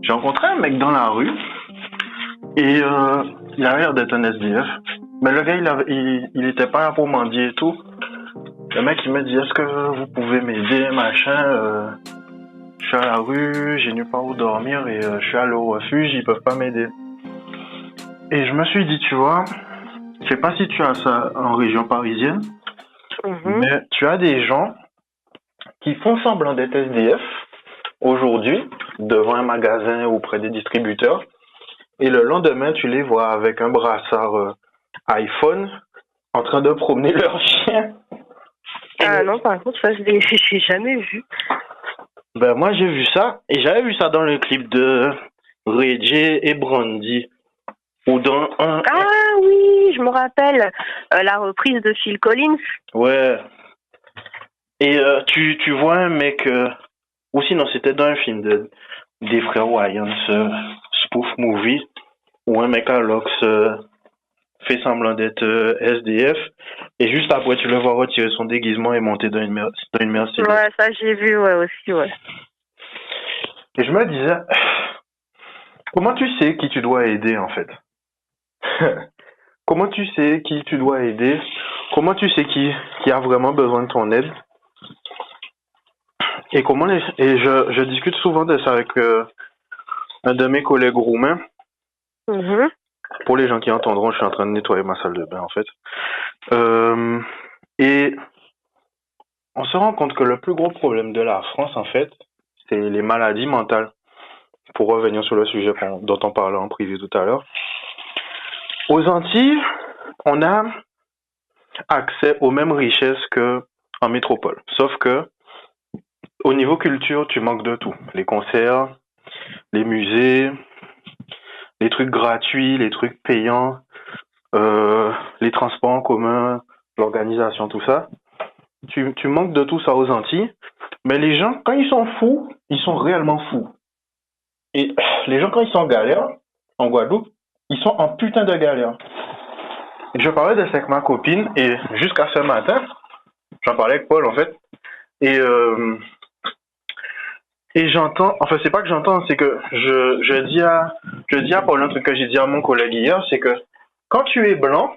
J'ai rencontré un mec dans la rue et il avait l'air d'être un SDF. Mais le gars, il était pas là pour mendier et tout. Le mec, il m'a dit, est-ce que vous pouvez m'aider, machin je suis à la rue, j'ai nulle part où dormir et je suis allé au refuge, ils peuvent pas m'aider. Et je me suis dit, tu vois, je sais pas si tu as ça en région parisienne, mais tu as des gens qui font semblant d'être SDF aujourd'hui devant un magasin ou près des distributeurs et le lendemain, tu les vois avec un brassard iPhone en train de promener leur chien. Ah non, par contre, ça, je l'ai jamais vu. Ben moi, j'ai vu ça et j'avais vu ça dans le clip de Reggie et Brandy. Ou dans un... Ah oui, je me rappelle, la reprise de Phil Collins. Ouais. Et tu vois un mec... Ou sinon, c'était dans un film des frères Wayans, spoof movie, où un mec à Lox fait semblant d'être SDF, et juste après, tu le vois retirer son déguisement et monter dans une Mercedes. Ouais, ça j'ai vu, ouais, aussi, ouais. Et je me disais, comment tu sais qui tu dois aider, en fait? Comment tu sais qui tu dois aider? Comment tu sais qui a vraiment besoin de ton aide? Et je discute souvent de ça avec un de mes collègues roumains. Pour les gens qui entendront, je suis en train de nettoyer ma salle de bain, en fait. Et on se rend compte que le plus gros problème de la France, en fait, c'est les maladies mentales. Pour revenir sur le sujet dont on parlait en privé tout à l'heure. Aux Antilles, on a accès aux mêmes richesses qu'en métropole. Sauf que, au niveau culture, tu manques de tout. Les concerts, les musées, les trucs gratuits, les trucs payants, les transports en commun, l'organisation, tout ça. Tu manques de tout ça aux Antilles. Mais les gens, quand ils sont fous, ils sont réellement fous. Et les gens, quand ils sont en galère, en Guadeloupe, ils sont en putain de galère. Et je parlais de ça avec ma copine, et jusqu'à ce matin, j'en parlais avec Paul, en fait, et j'entends, enfin, c'est pas que j'entends, c'est que je dis à Paul un truc que j'ai dit à mon collègue hier, c'est que quand tu es blanc,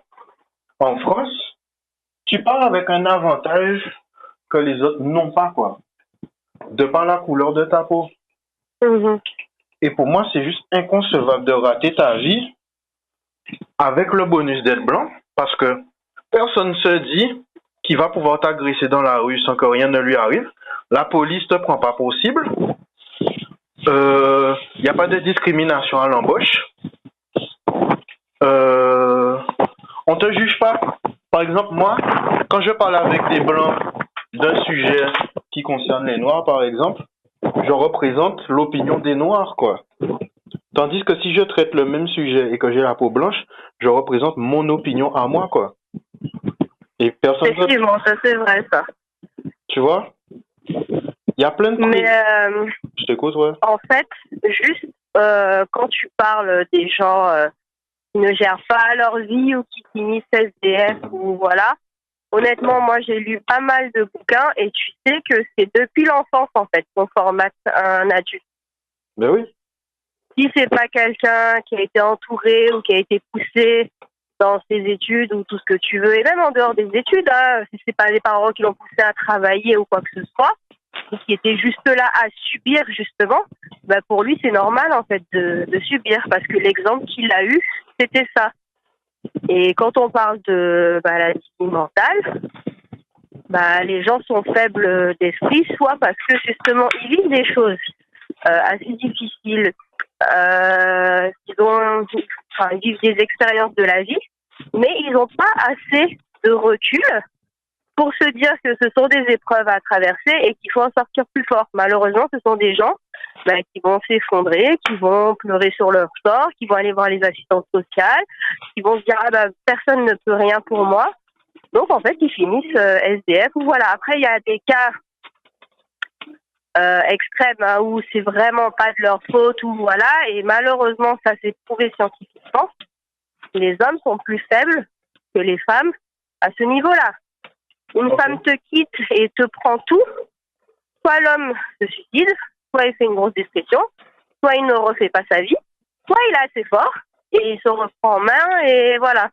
en France, tu pars avec un avantage que les autres n'ont pas, quoi. De par la couleur de ta peau. Et pour moi, c'est juste inconcevable de rater ta vie avec le bonus d'être blanc, parce que personne se dit qu'il va pouvoir t'agresser dans la rue sans que rien ne lui arrive. La police te prend pas pour cible. Il n'y a pas de discrimination à l'embauche. On te juge pas. Par exemple, moi, quand je parle avec des blancs d'un sujet qui concerne les noirs, par exemple, je représente l'opinion des noirs, quoi. Tandis que si je traite le même sujet et que j'ai la peau blanche, je représente mon opinion à moi, quoi. Et personne. Effectivement, ça c'est vrai, ça. Tu vois? Il y a plein de trucs. Mais je t'écoute, ouais. En fait, juste quand tu parles des gens qui ne gèrent pas leur vie ou qui finissent SDF ou voilà, honnêtement, moi j'ai lu pas mal de bouquins et tu sais que c'est depuis l'enfance en fait qu'on formate un adulte. Ben oui. Si c'est pas quelqu'un qui a été entouré ou qui a été poussé dans ses études ou tout ce que tu veux, et même en dehors des études, hein, si c'est pas les parents qui l'ont poussé à travailler ou quoi que ce soit, ou qui était juste là à subir justement, bah pour lui c'est normal en fait de subir parce que l'exemple qu'il a eu, c'était ça. Et quand on parle de maladie mentale, bah les gens sont faibles d'esprit, soit parce que justement ils vivent des choses assez difficiles, ils vivent des expériences de la vie, mais ils n'ont pas assez de recul pour se dire que ce sont des épreuves à traverser et qu'il faut en sortir plus fort. Malheureusement, ce sont des gens qui vont s'effondrer, qui vont pleurer sur leur sort, qui vont aller voir les assistantes sociales, qui vont se dire personne ne peut rien pour moi. Donc en fait, ils finissent SDF. Voilà. Après, il y a des cas extrêmes où c'est vraiment pas de leur faute ou voilà. Et malheureusement, ça s'est prouvé scientifiquement. Les hommes sont plus faibles que les femmes à ce niveau-là. Une femme te quitte et te prend tout, soit l'homme se suicide, soit il fait une grosse dépression, soit il ne refait pas sa vie, soit il est assez fort et il se reprend en main et voilà.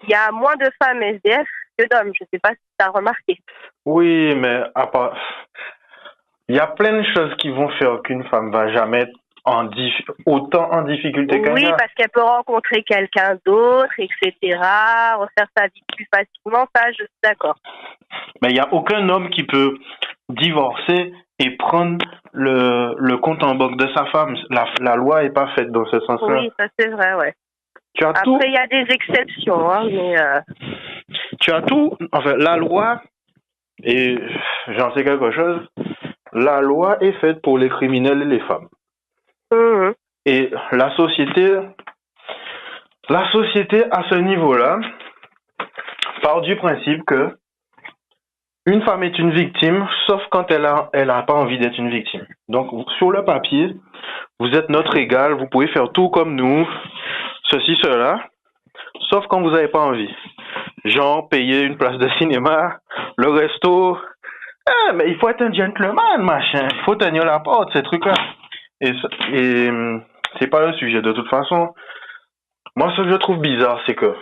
Il y a moins de femmes SDF que d'hommes. Je sais pas si tu as remarqué. Oui, mais à part... il y a plein de choses qui vont faire qu'une femme va jamais être autant en difficulté qu'un Oui, gars. parce qu'elle peut rencontrer quelqu'un d'autre, etc. Refaire sa vie plus facilement, ça, je suis d'accord. Mais il n'y a aucun homme qui peut divorcer et prendre le compte en banque de sa femme. La loi n'est pas faite dans ce sens-là. Oui, ça c'est vrai, ouais. Tu as tout. Après, il y a des exceptions, hein, mais... Tu as tout. Enfin, la loi, et j'en sais quelque chose, la loi est faite pour les criminels et les femmes. Et la société, à ce niveau-là, part du principe que une femme est une victime, sauf quand elle a pas envie d'être une victime. Donc, sur le papier, vous êtes notre égal, vous pouvez faire tout comme nous, ceci, cela, sauf quand vous n'avez pas envie. Genre, payer une place de cinéma, le resto. Ah, mais il faut être un gentleman, machin. Il faut tenir la porte, ces trucs-là. Et c'est pas le sujet. De toute façon, moi, ce que je trouve bizarre, c'est que,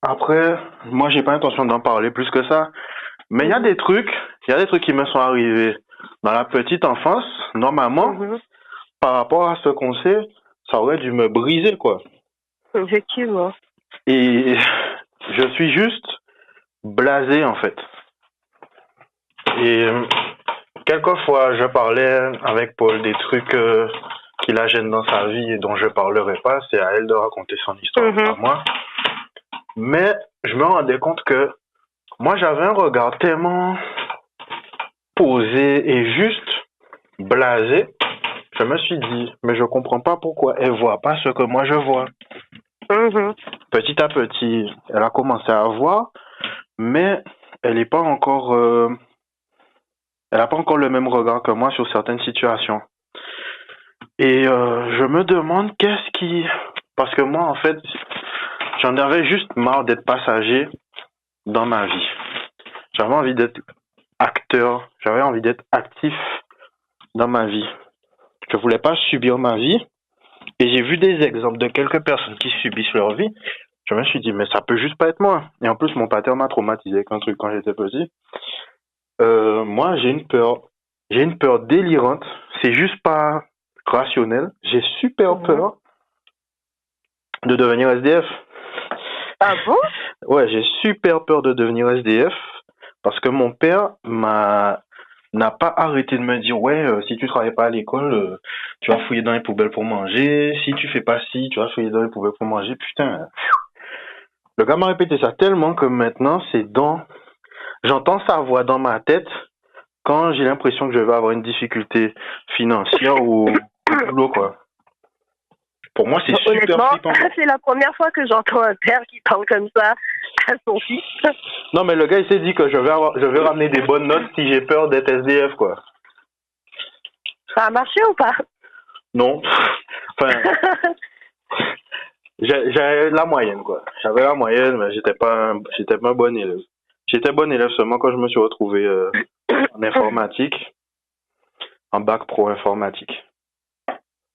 après, moi, j'ai pas intention d'en parler plus que ça. Mais il y a des trucs qui me sont arrivés dans la petite enfance, normalement, par rapport à ce qu'on sait, ça aurait dû me briser, quoi. Effectivement. Et je suis juste blasé, en fait. Et quelquefois, je parlais avec Paul des trucs qui la gênent dans sa vie et dont je parlerai pas. C'est à elle de raconter son histoire, pas moi. Mais je me rendais compte que moi, j'avais un regard tellement posé et juste blasé. Je me suis dit, mais je comprends pas pourquoi elle voit pas ce que moi je vois. Petit à petit, elle a commencé à voir, mais elle n'est pas encore, elle n'a pas encore le même regard que moi sur certaines situations. Et je me demande parce que moi en fait, j'en avais juste marre d'être passager dans ma vie. J'avais envie d'être acteur, j'avais envie d'être actif dans ma vie. Je voulais pas subir ma vie. Et j'ai vu des exemples de quelques personnes qui subissent leur vie. Je me suis dit, mais ça peut juste pas être moi. Et en plus, mon pater m'a traumatisé avec un truc quand j'étais petit. Moi, j'ai une peur délirante. C'est juste pas rationnel. J'ai super peur de devenir SDF. Ah bon? Ouais, j'ai super peur de devenir SDF parce que mon père n'a pas arrêté de me dire si tu travailles pas à l'école, tu vas fouiller dans les poubelles pour manger. Si tu fais pas ci, tu vas fouiller dans les poubelles pour manger. Putain, le gars m'a répété ça tellement que maintenant j'entends sa voix dans ma tête quand j'ai l'impression que je vais avoir une difficulté financière ou au boulot, quoi. Pour moi, c'est super flippant. C'est la première fois que j'entends un père qui parle comme ça à son fils. Non, mais le gars, il s'est dit que je vais ramener des bonnes notes si j'ai peur d'être SDF, quoi. Ça a marché ou pas? Non. Enfin, j'avais la moyenne, quoi. J'avais la moyenne, mais j'étais pas un bon élève. J'étais bon élève seulement quand je me suis retrouvé en informatique, en bac pro informatique.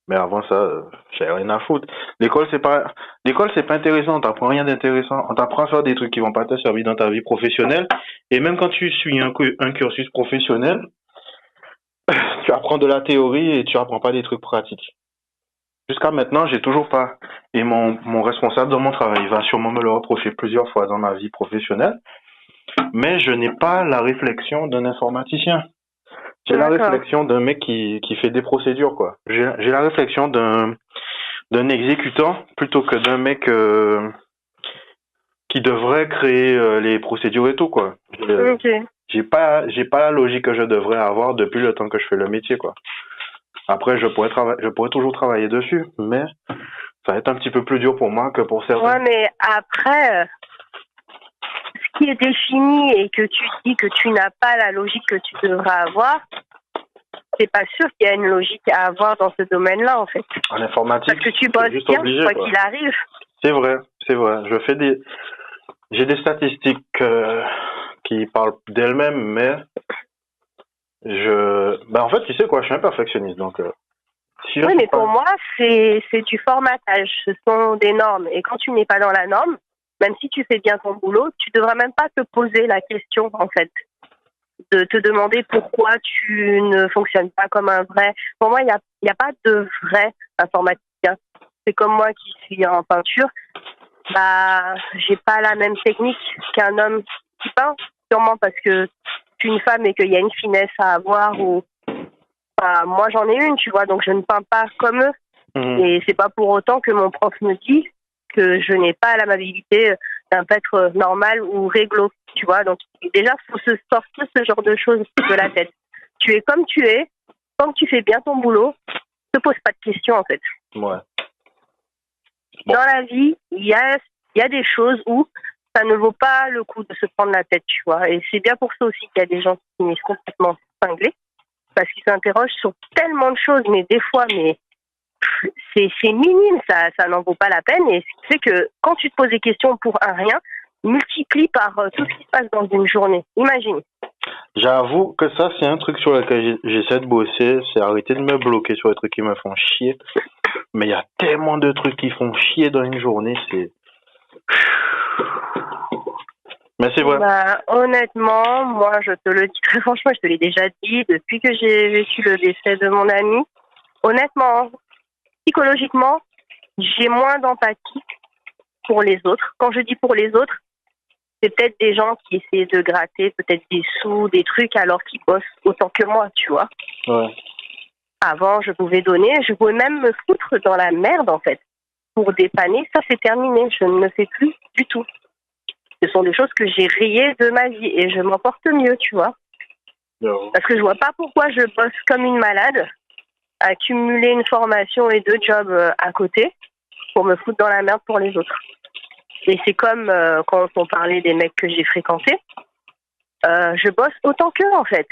Mais avant ça, j'avais rien à foutre. L'école, c'est pas intéressant. On t'apprend rien d'intéressant. On t'apprend à faire des trucs qui vont pas te servir dans ta vie professionnelle. Et même quand tu suis un cursus professionnel, tu apprends de la théorie et tu apprends pas des trucs pratiques. Jusqu'à maintenant, j'ai toujours pas. Et mon responsable dans mon travail va sûrement me le reprocher plusieurs fois dans ma vie professionnelle. Mais je n'ai pas la réflexion d'un informaticien. J'ai la réflexion d'un mec qui fait des procédures, quoi. J'ai la réflexion d'un exécutant plutôt que d'un mec qui devrait créer les procédures et tout, quoi. J'ai pas la logique que je devrais avoir depuis le temps que je fais le métier, quoi. Après, je pourrais toujours travailler dessus, mais ça va être un petit peu plus dur pour moi que pour certains. Ouais, mais après, ce qui est défini et que tu dis que tu n'as pas la logique que tu devrais avoir, c'est pas sûr qu'il y a une logique à avoir dans ce domaine-là, en fait. En informatique, parce que tu bosses bien, obligé, quoi qu'il arrive. C'est vrai. J'ai des statistiques qui parlent d'elles-mêmes, mais en fait, tu sais quoi, je suis un perfectionniste, donc Si je Oui, suis mais pas... pour moi, c'est du formatage. Ce sont des normes. Et quand tu n'es pas dans la norme, même si tu fais bien ton boulot, tu devras même pas te poser la question, en fait, de te demander pourquoi tu ne fonctionnes pas comme un vrai. Pour moi, il y a pas de vrai informaticien. C'est comme moi qui suis en peinture. Bah, j'ai pas la même technique qu'un homme qui peint, sûrement parce que je suis une femme et qu'il y a une finesse à avoir. Ou, bah, moi, j'en ai une, tu vois, donc je ne peins pas comme eux. Mhm. Et c'est pas pour autant que mon prof me dit que je n'ai pas l'amabilité d'un être normal ou réglo, tu vois. Donc déjà, faut se sortir ce genre de choses de la tête. Tu es comme tu es, tant que tu fais bien ton boulot, ne te pose pas de questions en fait. Ouais. Bon. Dans la vie, il y a des choses où ça ne vaut pas le coup de se prendre la tête, tu vois. Et c'est bien pour ça aussi qu'il y a des gens qui finissent complètement cinglés, parce qu'ils s'interrogent sur tellement de choses, mais des fois, c'est minime, ça n'en vaut pas la peine. Et c'est que quand tu te poses des questions pour un rien, multiplie par tout ce qui se passe dans une journée. Imagine. J'avoue que ça, c'est un truc sur lequel j'essaie de bosser, c'est arrêter de me bloquer sur les trucs qui me font chier. Mais il y a tellement de trucs qui font chier dans une journée, c'est... Mais c'est vrai. Bah, honnêtement, moi, je te le dis très franchement, je te l'ai déjà dit, depuis que j'ai vécu le décès de mon ami, honnêtement, psychologiquement, j'ai moins d'empathie pour les autres. Quand je dis pour les autres, c'est peut-être des gens qui essaient de gratter peut-être des sous, des trucs, alors qu'ils bossent autant que moi, tu vois. Ouais. Avant, je pouvais donner, je pouvais même me foutre dans la merde, en fait, pour dépanner. Ça, c'est terminé. Je ne le fais plus du tout. Ce sont des choses que j'ai rayées de ma vie et je m'en porte mieux, tu vois. J'avoue. Parce que je vois pas pourquoi je bosse comme une malade, accumuler une formation et 2 jobs à côté pour me foutre dans la merde pour les autres. Et c'est comme quand on parlait des mecs que j'ai fréquentés. Je bosse autant qu'eux, en fait.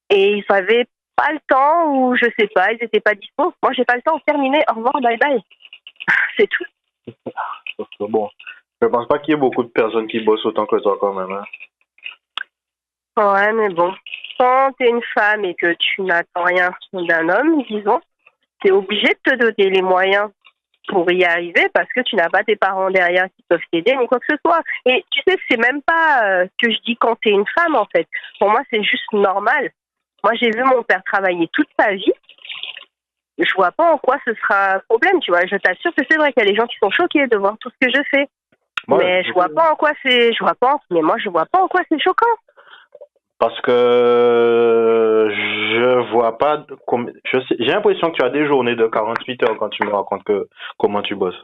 Et ils avaient pas le temps ou je sais pas, ils étaient pas dispo. Moi, j'ai pas le temps. Terminé. Au revoir, bye bye. C'est tout. Parce que bon, je pense pas qu'il y ait beaucoup de personnes qui bossent autant que toi quand même. Hein. Ouais, mais bon. Quand t'es une femme et que tu n'attends rien d'un homme, disons, t'es obligé de te donner les moyens pour y arriver parce que tu n'as pas tes parents derrière qui peuvent t'aider ni quoi que ce soit. Et tu sais, c'est même pas que je dis quand t'es une femme, en fait. Pour moi, c'est juste normal. Moi, j'ai vu mon père travailler toute sa vie. Je vois pas en quoi ce sera un problème, tu vois. Je t'assure que c'est vrai qu'il y a des gens qui sont choqués de voir tout ce que je fais. Ouais, Mais je vois pas en quoi c'est... Mais moi, je vois pas en quoi c'est choquant. parce que je vois pas... J'ai l'impression que tu as des journées de 48 heures quand tu me racontes comment tu bosses.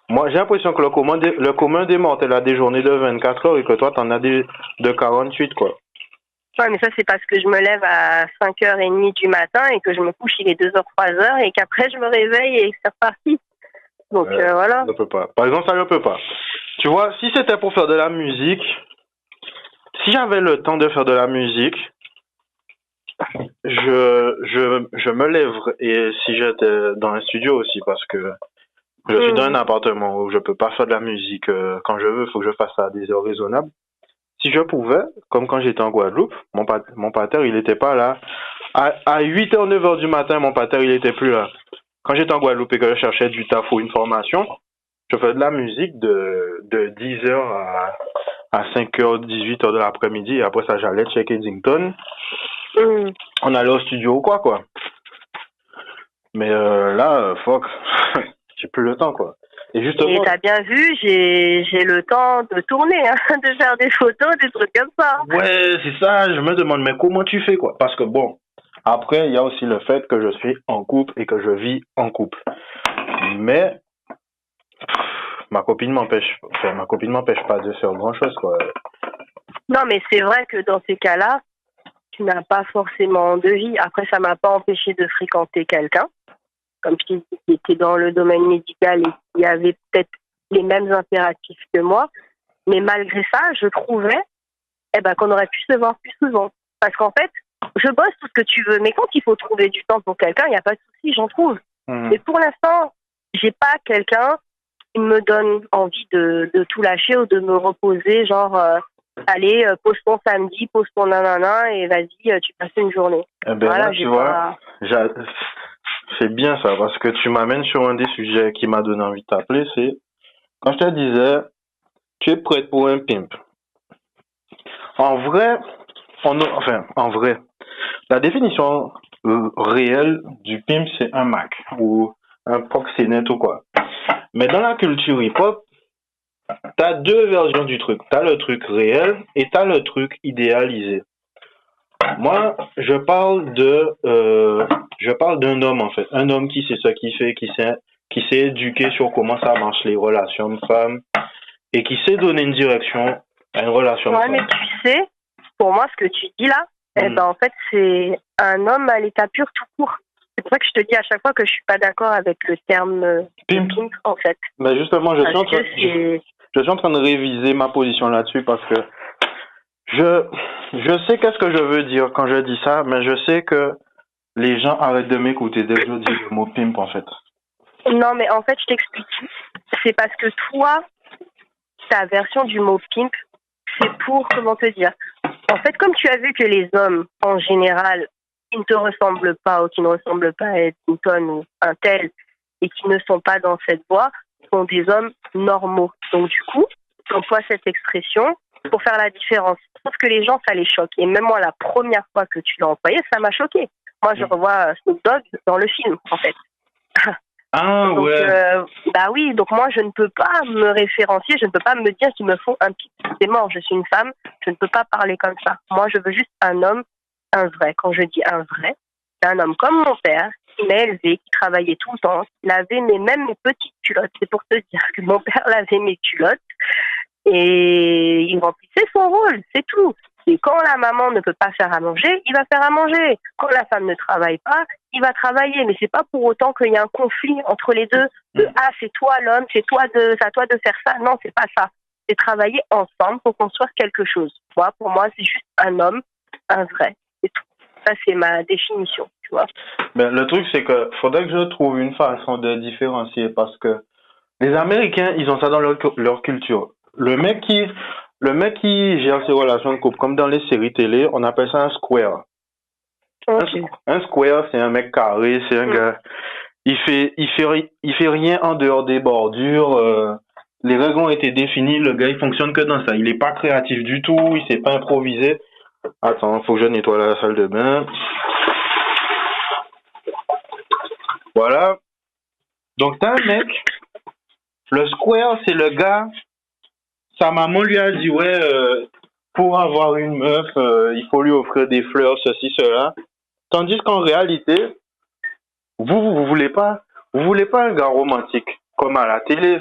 Moi, j'ai l'impression que le commun des mortels a des journées de 24 heures et que toi, t'en as des de 48, quoi. Ouais, mais ça, c'est parce que je me lève à 5h30 du matin et que je me couche, il est 2h, 3h et qu'après, je me réveille et que c'est reparti. Donc, voilà. Je peux pas. Par exemple, ça, je peux pas. Tu vois, si c'était pour faire de la musique, si j'avais le temps de faire de la musique, je me lèverais, et si j'étais dans un studio aussi, parce que je suis dans un appartement où je peux pas faire de la musique quand je veux, il faut que je fasse ça à des heures raisonnables. Si je pouvais, comme quand j'étais en Guadeloupe, mon pater, il était pas là. À 8h, 9h du matin, mon pater, il était plus là. Quand j'étais en Guadeloupe et que je cherchais du taf ou une formation, je faisais de la musique de 10h à 5h, 18h de l'après-midi. Et après ça, j'allais chez Kensington. On allait au studio ou quoi. Mais là, fuck, j'ai plus le temps, quoi. Et justement... Et t'as bien vu, j'ai le temps de tourner, hein, de faire des photos, des trucs comme ça. Ouais, c'est ça, je me demande, mais comment tu fais, quoi? Parce que bon, après, il y a aussi le fait que je suis en couple et que je vis en couple. Mais ma copine m'empêche pas de faire grand-chose, quoi. Non, mais c'est vrai que dans ces cas-là, tu n'as pas forcément de vie. Après, ça m'a pas empêché de fréquenter quelqu'un, comme je t'ai dit, qui était dans le domaine médical et qui avait peut-être les mêmes impératifs que moi. Mais malgré ça, je trouvais qu'on aurait pu se voir plus souvent. Parce qu'en fait, je bosse tout ce que tu veux, mais quand il faut trouver du temps pour quelqu'un, il n'y a pas de souci, j'en trouve. Mais pour l'instant, j'ai pas quelqu'un qui me donne envie de tout lâcher ou de me reposer, genre Allez, pose ton samedi, pose ton nanana et vas-y, tu passes une journée. Eh ben Voilà, là, tu vois, c'est bien ça, parce que tu m'amènes sur un des sujets qui m'a donné envie de t'appeler, c'est quand je te disais, tu es prête pour un pimp. En vrai, en vrai, la définition réelle du pimp, c'est un Mac ou un proxénète ou quoi. Mais dans la culture hip-hop, t'as deux versions du truc. T'as le truc réel et t'as le truc idéalisé. Moi, je parle d'un homme en fait, un homme qui sait ce qu'il fait, qui s'est éduqué sur comment ça marche les relations hommes-femmes et qui sait donner une direction à une relation ouais, femme. mais tu sais, pour moi, ce que tu dis là, eh ben, en fait, c'est un homme à l'état pur tout court. C'est pour ça que je te dis à chaque fois que je suis pas d'accord avec le terme Pimp. pimp, en fait. Mais justement, je suis en train de réviser ma position là-dessus parce que je sais qu'est-ce que je veux dire quand je dis ça, mais je sais que les gens arrêtent de m'écouter dès que je dis le mot pimp en fait. Non, mais en fait, je t'explique. C'est parce que toi, ta version du mot pimp, c'est pour, comment te dire, en fait, comme tu as vu que les hommes, en général, qui ne te ressemblent pas ou qui ne ressemblent pas à Edmonton ou un tel et qui ne sont pas dans cette voie, sont des hommes normaux. Donc, du coup, j'emploie cette expression pour faire la différence. Sauf que les gens, ça les choque. Et même moi, la première fois que tu l'as employé, ça m'a choqué. Moi, je revois Snoop Dogg dans le film, en fait. Ah, donc, ouais. bah oui, donc moi, je ne peux pas me référencier, je ne peux pas me dire qu'ils me font un petit c'est mort, je suis une femme, je ne peux pas parler comme ça. Moi, je veux juste un homme, un vrai. Quand je dis un vrai, c'est un homme comme mon père, qui m'a élevé, qui travaillait tout le temps, qui lavait même mes petites culottes. C'est pour te dire que mon père lavait mes culottes et il remplissait son rôle, c'est tout. Et quand la maman ne peut pas faire à manger, il va faire à manger. Quand la femme ne travaille pas, il va travailler. Mais c'est pas pour autant qu'il y a un conflit entre les deux. C'est toi l'homme, c'est à toi de faire ça. Non, c'est pas ça. C'est travailler ensemble pour construire quelque chose. Pour moi, c'est juste un homme, un vrai. C'est tout. Ça, c'est ma définition, tu vois. Ben, le truc, c'est que faudrait que je trouve une façon de différencier parce que les Américains, ils ont ça dans leur culture. Le mec qui gère ses relations de couple, comme dans les séries télé, on appelle ça un square. Okay. Un square, c'est un mec carré, c'est un gars. Il fait rien en dehors des bordures. Les règles ont été définies. Le gars, il fonctionne que dans ça. Il est pas créatif du tout. Il sait pas improviser. Attends, faut que je nettoie la salle de bain. Voilà. Donc t'as un mec. Le square, c'est le gars. Sa maman lui a dit ouais, pour avoir une meuf, il faut lui offrir des fleurs, ceci, cela. Tandis qu'en réalité, vous voulez pas un gars romantique comme à la télé.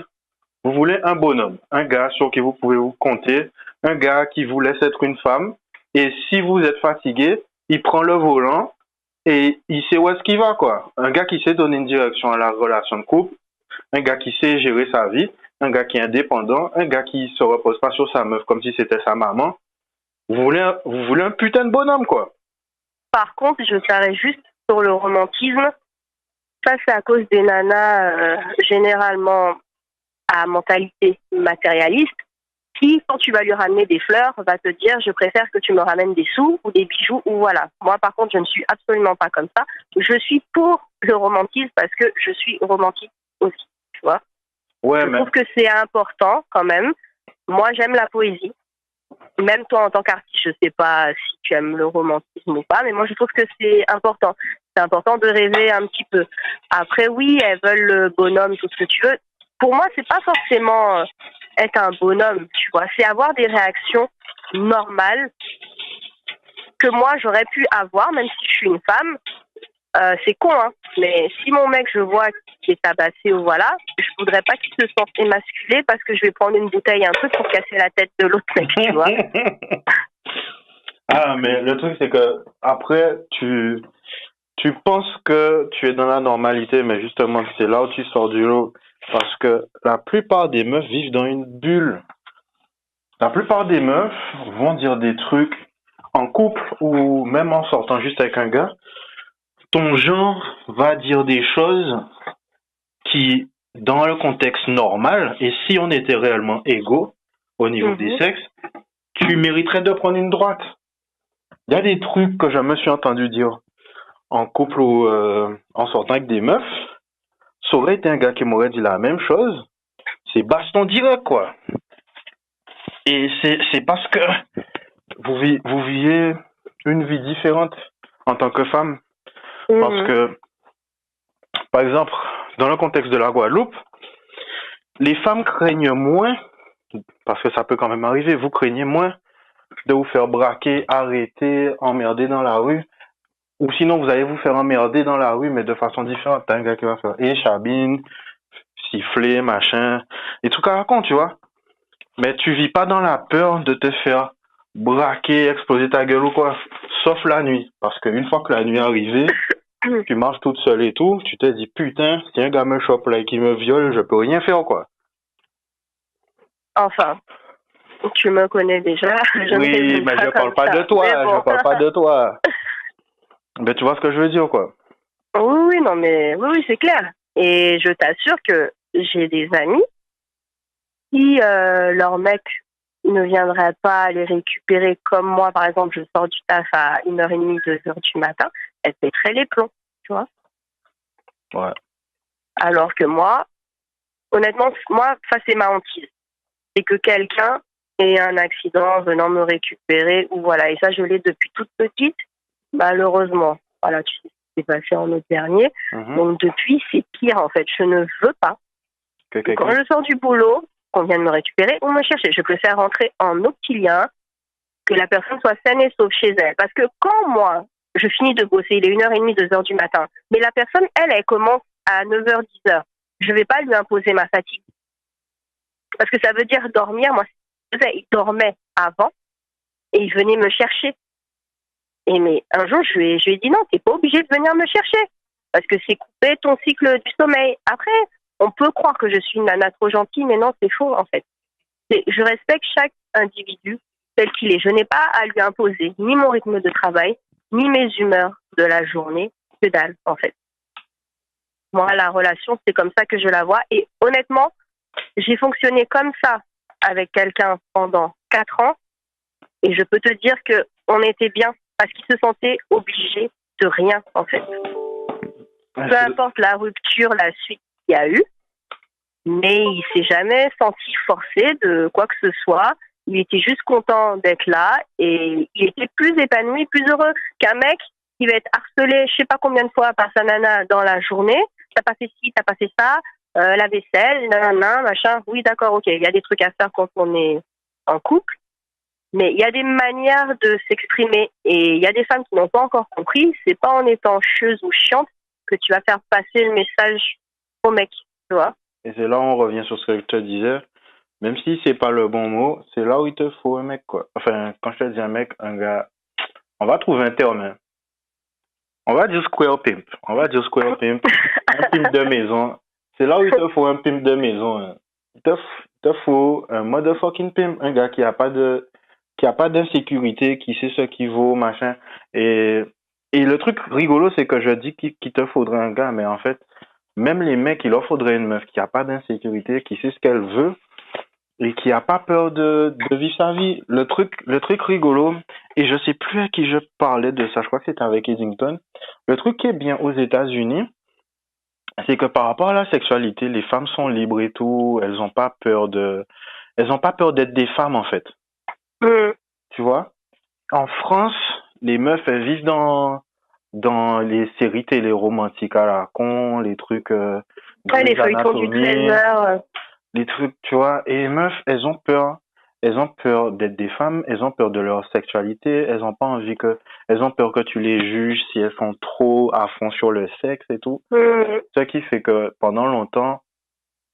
Vous voulez un bonhomme, un gars sur qui vous pouvez vous compter, un gars qui vous laisse être une femme. Et si vous êtes fatigué, il prend le volant et il sait où est-ce qu'il va, quoi. Un gars qui sait donner une direction à la relation de couple, un gars qui sait gérer sa vie, un gars qui est indépendant, un gars qui se repose pas sur sa meuf comme si c'était sa maman. Vous voulez un putain de bonhomme, quoi. Par contre, je t'arrête juste sur le romantisme. Ça, c'est à cause des nanas généralement à mentalité matérialiste qui, quand tu vas lui ramener des fleurs, va te dire « je préfère que tu me ramènes des sous ou des bijoux » ou voilà. Moi, par contre, je ne suis absolument pas comme ça. Je suis pour le romantisme parce que je suis romantique aussi, tu vois. Ouais, je trouve que c'est important quand même. Moi, j'aime la poésie. Même toi, en tant qu'artiste, je sais pas si tu aimes le romantisme ou pas, mais moi, je trouve que c'est important. C'est important de rêver un petit peu. Après, oui, elles veulent le bonhomme, tout ce que tu veux. Pour moi, c'est pas forcément être un bonhomme, tu vois. C'est avoir des réactions normales que moi, j'aurais pu avoir, même si je suis une femme. C'est con, hein. Mais si mon mec, je vois qu'il est tabassé ou voilà, je voudrais pas qu'il se sente émasculé parce que je vais prendre une bouteille un peu pour casser la tête de l'autre mec, tu vois. Ah, mais le truc, c'est que après, tu penses que tu es dans la normalité, mais justement, c'est là où tu sors du lot. Parce que la plupart des meufs vivent dans une bulle. La plupart des meufs vont dire des trucs en couple ou même en sortant juste avec un gars. Ton genre va dire des choses qui, dans le contexte normal, et si on était réellement égaux au niveau des sexes, tu mériterais de prendre une droite. Il y a des trucs que je me suis entendu dire en couple ou en sortant avec des meufs. Ça aurait été un gars qui m'aurait dit la même chose. C'est baston direct, quoi. Et c'est parce que vous vivez une vie différente en tant que femme. Parce que, par exemple, dans le contexte de la Guadeloupe, les femmes craignent moins, parce que ça peut quand même arriver, vous craignez moins de vous faire braquer, arrêter, emmerder dans la rue. Ou sinon, vous allez vous faire emmerder dans la rue, mais de façon différente. T'as un gars qui va faire chabine, siffler, machin, des trucs à raconter, tu vois. Mais tu vis pas dans la peur de te faire braquer, exploser ta gueule ou quoi. Sauf la nuit. Parce qu'une fois que la nuit est arrivée, tu marches toute seule et tout, tu te dis, putain, si un gars me chope là et qu'il me viole, je peux rien faire, quoi. Enfin, tu me connais déjà. Oui, mais je parle pas de toi, je parle pas de toi. Mais tu vois ce que je veux dire, quoi. Oui, non, mais oui, c'est clair. Et je t'assure que j'ai des amis qui, leur mec ne viendrait pas les récupérer comme moi, par exemple, je sors du taf à 1h30, 2h du matin, elle pèterait les plombs, tu vois. Ouais. Alors que moi, honnêtement, ça c'est ma hantise. C'est que quelqu'un ait un accident venant me récupérer, ou voilà, et ça je l'ai depuis toute petite, malheureusement. Voilà, tu sais ce qui s'est passé en août dernier. Donc depuis, c'est pire en fait. Je ne veux pas. Quand je sors du boulot, qu'on vienne me récupérer ou me chercher, je préfère rentrer en octilien, que la personne soit saine et sauve chez elle. Parce que quand moi, je finis de bosser, il est 1h30, 2h du matin, mais la personne, elle commence à 9h, 10h. Je ne vais pas lui imposer ma fatigue. Parce que ça veut dire dormir. Moi, il dormait avant et il venait me chercher. Et mais un jour, je lui ai dit non, t'es pas obligé de venir me chercher. Parce que c'est couper ton cycle du sommeil. Après, on peut croire que je suis une nana trop gentille, mais non, c'est faux en fait. Je respecte chaque individu tel qu'il est. Je n'ai pas à lui imposer ni mon rythme de travail, ni mes humeurs de la journée, que dalle en fait. Moi, la relation, c'est comme ça que je la vois. Et honnêtement, j'ai fonctionné comme ça avec quelqu'un pendant 4 ans. Et je peux te dire qu'on était bien parce qu'il se sentait obligé de rien en fait. Peu importe la rupture, la suite qu'il y a eu, mais il s'est jamais senti forcé de quoi que ce soit. Il était juste content d'être là et il était plus épanoui, plus heureux qu'un mec qui va être harcelé je sais pas combien de fois par sa nana dans la journée. T'as pas fait ci, t'as pas fait ça, la vaisselle, nanana, machin. Oui, d'accord, ok, il y a des trucs à faire quand on est en couple, mais il y a des manières de s'exprimer et il y a des femmes qui n'ont pas encore compris. C'est pas en étant chieuse ou chiante que tu vas faire passer le message au mec, tu vois. Et c'est là où on revient sur ce que je te disais. Même si c'est pas le bon mot, c'est là où il te faut un mec, quoi. Enfin, quand je te dis un mec, un gars, on va trouver un terme, hein. On va dire square pimp. On va dire square pimp. Un pimp de maison. C'est là où il te faut un pimp de maison, hein. Il te faut un motherfucking pimp. Un gars qui a pas d'insécurité, qui sait ce qu'il vaut, machin. Et le truc rigolo, c'est que je dis qu'il te faudrait un gars, mais en fait, même les mecs, il leur faudrait une meuf qui a pas d'insécurité, qui sait ce qu'elle veut et qui a pas peur de vivre sa vie. Le truc rigolo, et je sais plus à qui je parlais de ça, je crois que c'était avec Eddington. Le truc qui est bien aux États-Unis, c'est que par rapport à la sexualité, les femmes sont libres et tout, elles ont pas peur d'être des femmes en fait. Tu vois? En France, les meufs, elles vivent dans les séries télé romantiques à la con, les trucs les feuilletons du 13h. Les trucs, tu vois, et les meufs, elles ont peur d'être des femmes, elles ont peur de leur sexualité, elles ont peur que tu les juges si elles sont trop à fond sur le sexe et tout. Ce qui fait que pendant longtemps,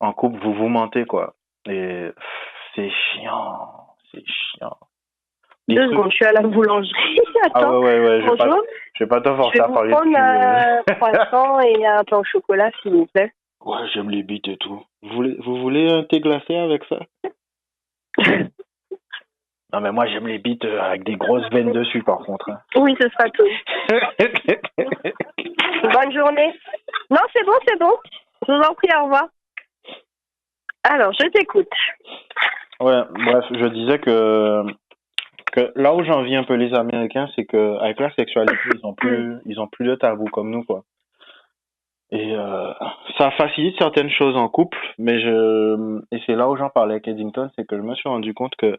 en couple, vous vous mentez, quoi. Et c'est chiant. 2 secondes, je suis à la boulangerie. Attends. Ah ouais, bonjour. Je vais pas te forcer à parler de cul. Je vais vous prendre un croissant et un pain au chocolat, s'il vous plaît. Ouais, j'aime les bites et tout. Vous voulez un thé glacé avec ça? Non, mais moi, j'aime les bites avec des grosses veines dessus, par contre. Hein. Oui, ce sera tout. Bonne journée. Non, c'est bon. Je vous en prie, au revoir. Alors, je t'écoute. Ouais, bref, je disais que que là où j'envie un peu les Américains, c'est que avec la sexualité, ils ont plus de tabou comme nous, quoi. Et ça facilite certaines choses en couple, et c'est là où j'en parlais avec Eddington, c'est que je me suis rendu compte que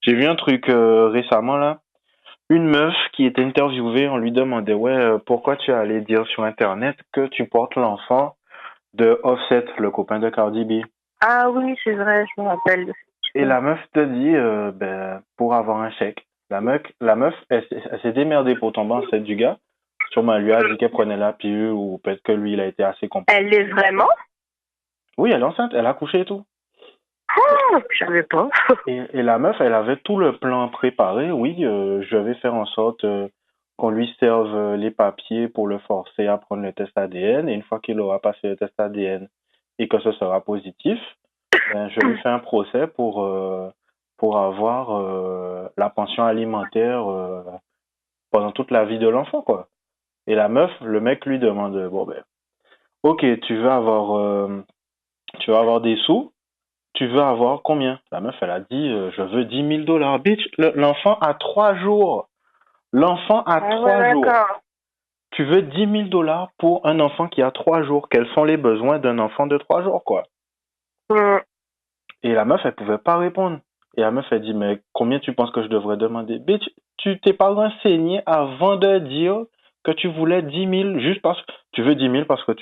j'ai vu un truc récemment là, une meuf qui était interviewée, on lui demandait ouais pourquoi tu es allé dire sur internet que tu portes l'enfant de Offset, le copain de Cardi B. Ah oui, c'est vrai, je me rappelle de cette Et histoire. la meuf te dit pour avoir un chèque. La meuf elle s'est démerdée pour tomber enceinte du gars. Sûrement elle lui a dit qu'elle prenait la pilule ou peut-être que lui il a été assez compliqué. Elle l'est vraiment? Oui, elle est enceinte, elle a accouché et tout. Oh, je savais pas. Et la meuf, elle avait tout le plan préparé. Oui, je vais faire en sorte qu'on lui serve les papiers pour le forcer à prendre le test ADN. Et une fois qu'il aura passé le test ADN et que ce sera positif, ben, je lui fais un procès pour avoir la pension alimentaire pendant toute la vie de l'enfant, quoi. Et la meuf, le mec lui demande, bon ben, ok, tu vas avoir des sous. Tu veux avoir combien? La meuf, elle a dit, je veux $10 000. Bitch, l'enfant a 3 jours. L'enfant a Ah ouais, 3 jours. d'accord. Tu veux $10 000 pour un enfant qui a 3 jours. Quels sont les besoins d'un enfant de 3 jours, quoi? Hmm. Et la meuf, elle pouvait pas répondre. Et la meuf, elle dit, mais combien tu penses que je devrais demander? Bitch, tu t'es pas renseigné avant de dire que tu voulais 10 000 juste parce que tu veux 10 000 parce que.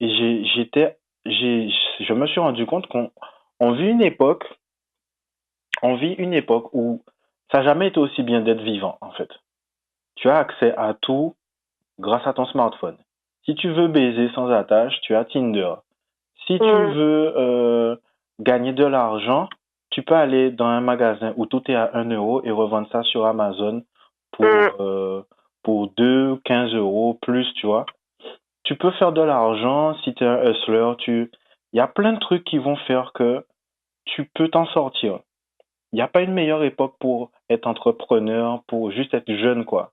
Et je me suis rendu compte on vit une époque on vit une époque où ça n'a jamais été aussi bien d'être vivant, en fait. Tu as accès à tout grâce à ton smartphone. Si tu veux baiser sans attache, tu as Tinder. Si tu Hmm. veux gagner de l'argent, tu peux aller dans un magasin où tout est à 1 € et revendre ça sur Amazon pour, Hmm. pour 2, 15 euros plus, tu vois. Tu peux faire de l'argent si tu es un hustler. Il y a plein de trucs qui vont faire que tu peux t'en sortir. Il n'y a pas une meilleure époque pour être entrepreneur, pour juste être jeune, quoi.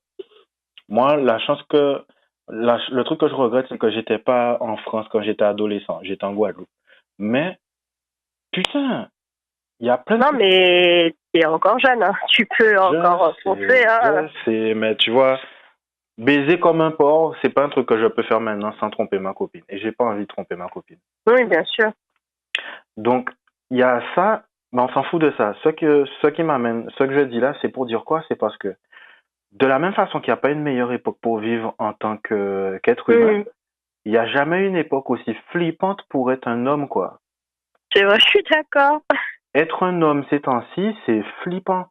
Moi, le truc que je regrette, c'est que j'étais pas en France quand j'étais adolescent. J'étais en Guadeloupe. Mais, putain, il y a plein de Non, trucs. mais t'es encore jeune, hein. Tu peux encore foncer, hein. Je sais, mais tu vois, baiser comme un porc, c'est pas un truc que je peux faire maintenant sans tromper ma copine. Et j'ai pas envie de tromper ma copine. Oui, bien sûr. Donc, il y a ça, mais on s'en fout de ça. Ce que je dis là, c'est pour dire quoi? C'est parce que de la même façon qu'il n'y a pas une meilleure époque pour vivre en tant qu'être humain, Hmm. il n'y a jamais une époque aussi flippante pour être un homme, quoi. C'est vrai, je suis d'accord. Être un homme ces temps-ci, c'est flippant.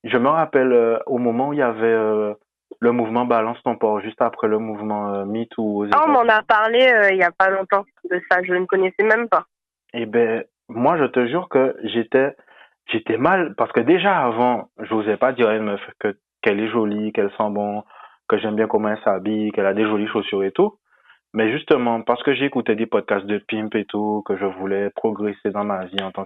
Je me rappelle au moment où il y avait le mouvement Balance ton port, juste après le mouvement MeToo aux Ah, on m'en États-Unis. a parlé il y a pas longtemps de ça. Je ne connaissais même pas. Eh ben, moi, je te jure que j'étais mal, parce que déjà avant, je n'osais pas dire à une meuf qu'elle est jolie, qu'elle sent bon, que j'aime bien comment elle s'habille, qu'elle a des jolies chaussures et tout. Mais justement, parce que j'écoutais des podcasts de pimp et tout, que je voulais progresser dans ma vie en tant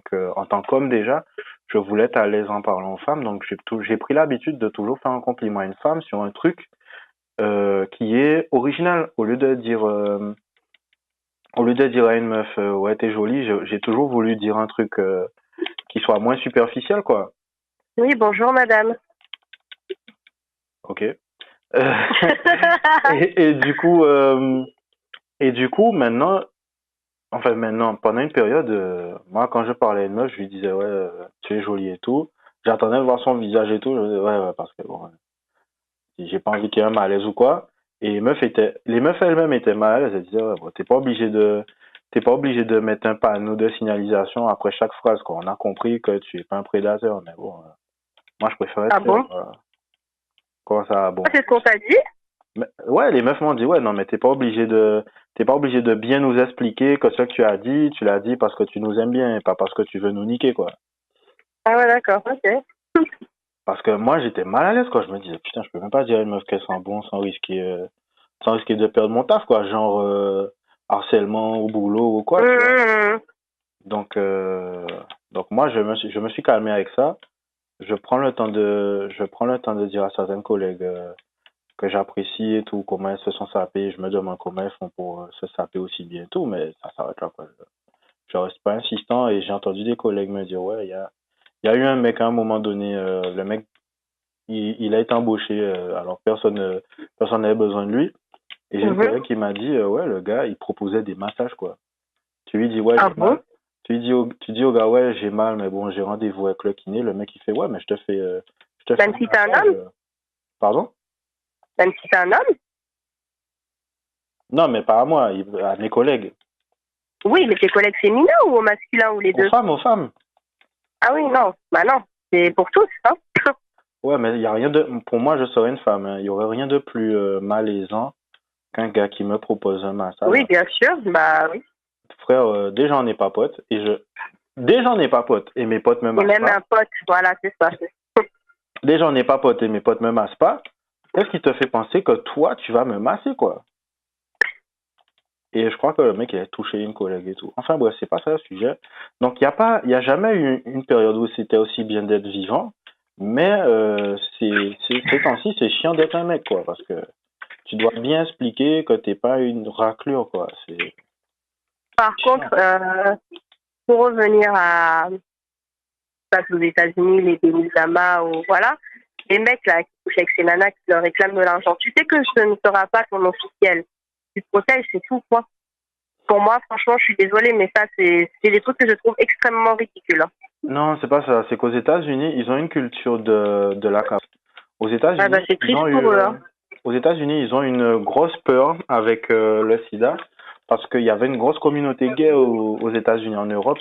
qu'homme déjà, je voulais être à l'aise en parlant aux femmes, donc j'ai pris l'habitude de toujours faire un compliment à une femme sur un truc qui est original, au lieu de dire à une meuf ouais t'es jolie, j'ai toujours voulu dire un truc qui soit moins superficiel, quoi. Oui, bonjour madame. Ok. Et du coup maintenant, enfin maintenant, pendant une période, moi quand je parlais à une meuf, je lui disais ouais tu es jolie et tout. J'attendais de voir son visage et tout. Je disais ouais parce que bon, j'ai pas envie qu'il y ait un malaise ou quoi. Et les meufs elles-mêmes étaient mal à l'aise. Elles disaient ouais bon, t'es pas obligé de mettre un panneau de signalisation après chaque phrase, quoi. On a compris que tu es pas un prédateur, mais bon, moi je préfère être Ah clair, bon? quoi. Comment ça, bon. C'est ce qu'on t'a dit? Ouais, les meufs m'ont dit, ouais, non, mais t'es pas obligé de bien nous expliquer que ce que tu as dit, tu l'as dit parce que tu nous aimes bien et pas parce que tu veux nous niquer, quoi. Ah ouais, d'accord, ok. Parce que moi, j'étais mal à l'aise, quoi. Je me disais, putain, je peux même pas dire à une meuf qu'elle sent bon sans risquer de perdre mon taf, quoi. Genre, harcèlement au boulot ou quoi, tu vois. Mmh. Donc, moi, je me suis calmé avec ça. Je prends le temps de dire à certaines collègues, que j'apprécie et tout, comment elles se sont sapées. Je me demande comment elles font pour se saper aussi bien et tout, mais ça s'arrête là, quoi. Je reste pas insistant et j'ai entendu des collègues me dire, ouais, Il y a eu un mec à un moment donné, le mec, il a été embauché, alors personne n'avait besoin de lui. Et j'ai une collègue qui m'a dit, ouais, le gars, il proposait des massages, quoi. Tu lui dis, ouais, Ah j'ai bon? mal. Tu dis au gars, ouais, j'ai mal, mais bon, j'ai rendez-vous avec le kiné. Le mec, il fait, ouais, mais je te fais Même un si t'es un massage. homme? Pardon? Même si t'es un homme? Non, mais pas à moi, à mes collègues. Oui, mais tes collègues féminins ou au masculin ou les deux? Aux femmes. Ah oui, non. Bah non. C'est pour tous, hein. Ouais, mais il y a rien de, pour moi, je serais une femme, hein. Il y aurait rien de plus malaisant qu'un gars qui me propose un massage. Oui, bien sûr. Bah oui. Frère, déjà on n'est pas potes déjà on n'est pas potes et mes potes me Et massent même pas. un pote, voilà, c'est ça. Déjà on n'est pas potes et mes potes me massent pas. Qu'est-ce qui te fait penser que toi tu vas me masser, quoi? Et je crois que le mec il a touché une collègue et tout. Enfin bref, c'est pas ça le sujet. Donc il y a jamais eu une période où c'était aussi bien d'être vivant. Mais ces temps-ci c'est chiant d'être un mec, quoi, parce que tu dois bien expliquer que t'es pas une raclure, quoi. C'est Par contre, pour revenir à passe aux États-Unis, les Benizama ou voilà, les mecs là qui couchent avec ces nanas qui leur réclament de l'argent, tu sais que ce ne sera pas ton officiel. Tu te protèges, c'est tout, quoi. Pour moi, franchement, je suis désolée, mais ça, c'est des trucs que je trouve extrêmement ridicules, hein. Non, c'est pas ça. C'est qu'aux États-Unis, ils ont une culture de la caste. Aux Ah bah, États-Unis, c'est ils triste ont eu, pour eux, hein. aux États-Unis, ils ont une grosse peur avec le sida parce qu'il y avait une grosse communauté gay aux États-Unis. En Europe,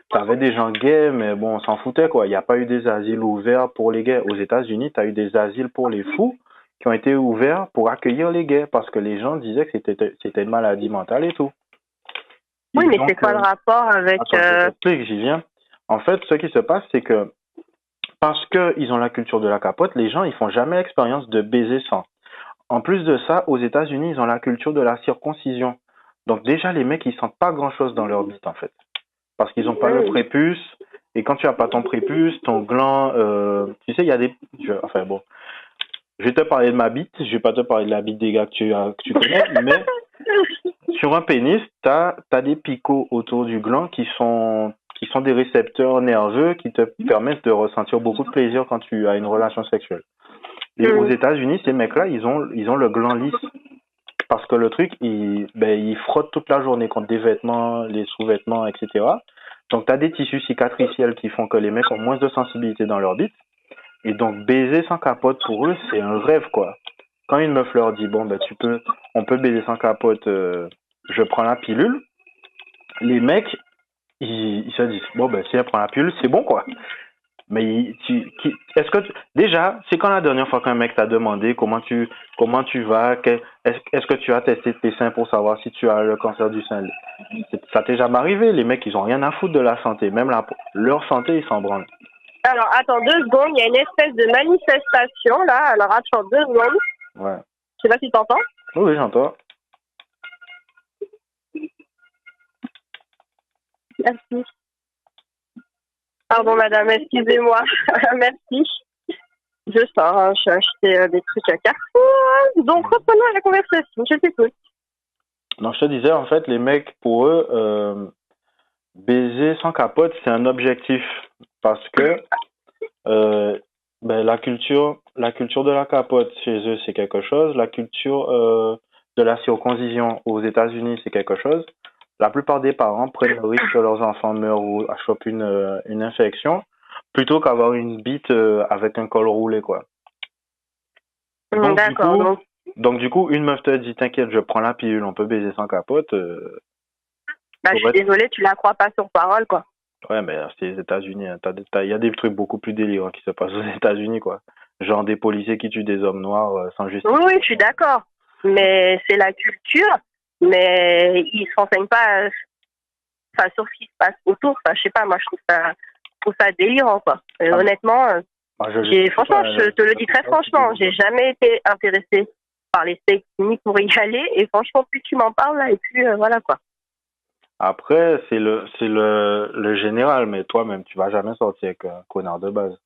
t'avais des gens gays, mais bon, on s'en foutait, quoi. Il n'y a pas eu des asiles ouverts pour les gays. Aux États-Unis, tu as eu des asiles pour les fous qui ont été ouverts pour accueillir les gays parce que les gens disaient que c'était une maladie mentale et tout. Et Oui, mais c'est donc, quoi le rapport avec... attends, je t'explique, j'y viens. En fait, ce qui se passe, c'est que parce qu'ils ont la culture de la capote, les gens, ils font jamais l'expérience de baiser sans. En plus de ça, aux États-Unis, ils ont la culture de la circoncision. Donc déjà, les mecs, ils sentent pas grand-chose dans leur bite, en fait. Parce qu'ils ont pas le prépuce. Et quand tu as pas ton prépuce, ton gland, tu sais, il y a des... enfin bon, je vais te parler de ma bite, je vais pas te parler de la bite des gars que tu connais, mais sur un pénis, t'as des picots autour du gland qui sont des récepteurs nerveux qui te permettent de ressentir beaucoup de plaisir quand tu as une relation sexuelle. Et aux États-Unis, ces mecs-là, ils ont le gland lisse. Parce que le truc, ils frottent toute la journée contre des vêtements, les sous-vêtements, etc. Donc, tu as des tissus cicatriciels qui font que les mecs ont moins de sensibilité dans leur bite. Et donc, baiser sans capote, pour eux, c'est un rêve, quoi. Quand une meuf leur dit, bon, ben, on peut baiser sans capote, je prends la pilule, les mecs, ils se disent, bon, ben, si elle prend la pilule, c'est bon, quoi. Mais est-ce que déjà, c'est quand la dernière fois qu'un mec t'a demandé comment tu vas, est-ce que tu as testé tes seins pour savoir si tu as le cancer du sein? Ça t'est jamais arrivé? Les mecs, ils ont rien à foutre de la santé, même leur santé, ils s'en branlent. Alors, attends 2 secondes, il y a une espèce de manifestation, là. Alors, attends 2 secondes. Ouais. Je sais pas si t'entends. Oui, j'entends. Merci. Pardon, madame, excusez-moi. Merci. Je sors, hein, je vais acheter des trucs à Carrefour. Donc, reprenons la conversation. Je t'écoute. Donc, je te disais, en fait, les mecs, pour eux, baiser sans capote, c'est un objectif. Parce que la culture de la capote chez eux, c'est quelque chose. La culture de la circoncision aux États-Unis, c'est quelque chose. La plupart des parents prennent le risque que leurs enfants meurent ou chopent une infection plutôt qu'avoir une bite avec un col roulé, quoi. D'accord. Donc, du coup, une meuf te dit, t'inquiète, je prends la pilule, on peut baiser sans capote. Bah, je suis désolée, tu la crois pas sur parole, quoi. Ouais, mais c'est les États-Unis, hein. Il y a des trucs beaucoup plus délirants qui se passent aux États-Unis, quoi. Genre des policiers qui tuent des hommes noirs sans justice. Oui, je suis d'accord. Mais c'est la culture. Mais ils se renseignent pas sur ce qui se passe autour. Enfin, je sais pas, moi, je trouve ça délirant, quoi. Et honnêtement, franchement, je te le dis très franchement, j'ai jamais été intéressée par les States ni pour y aller. Et franchement, plus tu m'en parles, là, et plus, voilà, quoi. Après, c'est le général, mais toi-même, tu vas jamais sortir avec un connard de base.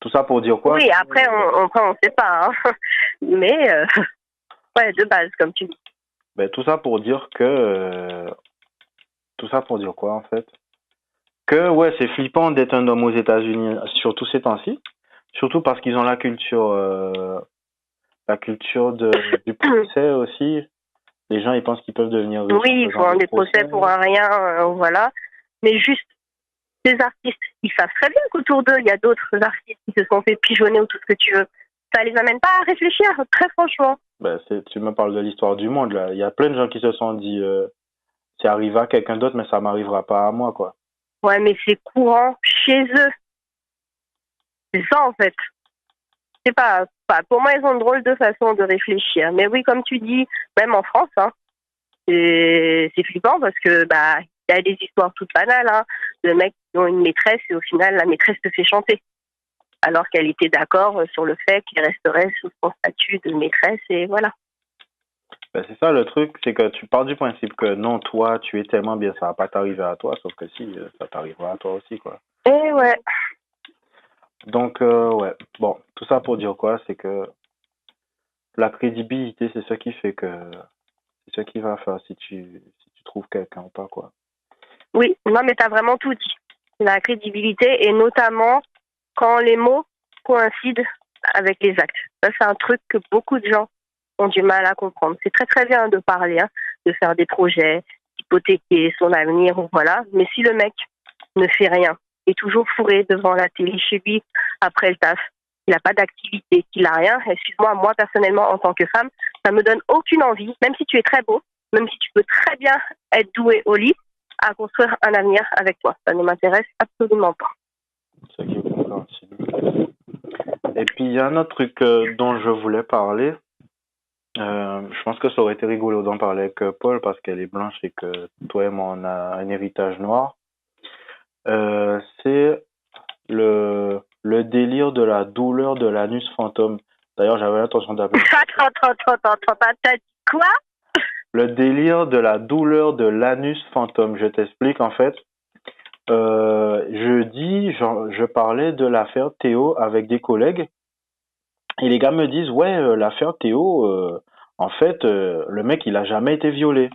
Tout ça pour dire quoi? Oui, après, on sait pas, hein. Mais, ouais, de base, comme tu dis. Ben, tout ça pour dire que... tout ça pour dire quoi, en fait? Que, ouais, c'est flippant d'être un homme aux États-Unis, surtout ces temps-ci. Surtout parce qu'ils ont la culture du procès aussi. Les gens, ils pensent qu'ils peuvent devenir riches Oui, en ils faisant font des des procès procès. pour un rien, voilà. Mais juste, ces artistes, ils savent très bien qu'autour d'eux, il y a d'autres artistes qui se sont fait pigeonner ou tout ce que tu veux. Ça les amène pas à réfléchir, très franchement. Ben, tu me parles de l'histoire du monde, là. Il y a plein de gens qui se sont dit, c'est arrivé à quelqu'un d'autre, mais ça m'arrivera pas à moi, quoi. Ouais, mais c'est courant chez eux. C'est ça, en fait. C'est pas. Pour moi, ils ont une drôle de façon de réfléchir. Mais oui, comme tu dis, même en France, hein, c'est flippant parce que, bah, il y a des histoires toutes banales, hein, de mecs qui ont une maîtresse et au final, la maîtresse te fait chanter. Alors qu'elle était d'accord sur le fait qu'il resterait sous son statut de maîtresse et voilà. Ben, c'est ça le truc, c'est que tu pars du principe que non, toi, tu es tellement bien, ça va pas t'arriver à toi, sauf que si, ça t'arrivera à toi aussi, quoi. Et ouais. Donc, ouais. Bon, tout ça pour dire quoi, c'est que la crédibilité, c'est ce qui fait que, c'est ce qui va faire si tu trouves quelqu'un ou pas, quoi. Oui, non, mais t'as vraiment tout dit. La crédibilité et notamment quand les mots coïncident avec les actes. Ça, c'est un truc que beaucoup de gens ont du mal à comprendre. C'est très très bien de parler, hein, de faire des projets, d'hypothéquer son avenir, ou voilà. Mais si le mec ne fait rien, est toujours fourré devant la télé chez lui après le taf, il n'a pas d'activité, qu'il n'a rien, excuse-moi, moi personnellement en tant que femme, ça me donne aucune envie, même si tu es très beau, même si tu peux très bien être doué au lit, à construire un avenir avec toi. Ça ne m'intéresse absolument pas. Ce qui est compréhensible. Et puis, il y a un autre truc dont je voulais parler. Je pense que ça aurait été rigolo d'en parler avec Paul parce qu'elle est blanche et que toi et moi, on a un héritage noir. C'est le délire de la douleur de l'anus fantôme. D'ailleurs, j'avais l'intention d'appeler. Attends, t'as dit quoi? Le délire de la douleur de l'anus fantôme. Je t'explique en fait. Jeudi, je parlais de l'affaire Théo avec des collègues et les gars me disent ouais, l'affaire Théo, en fait, le mec il a jamais été violé.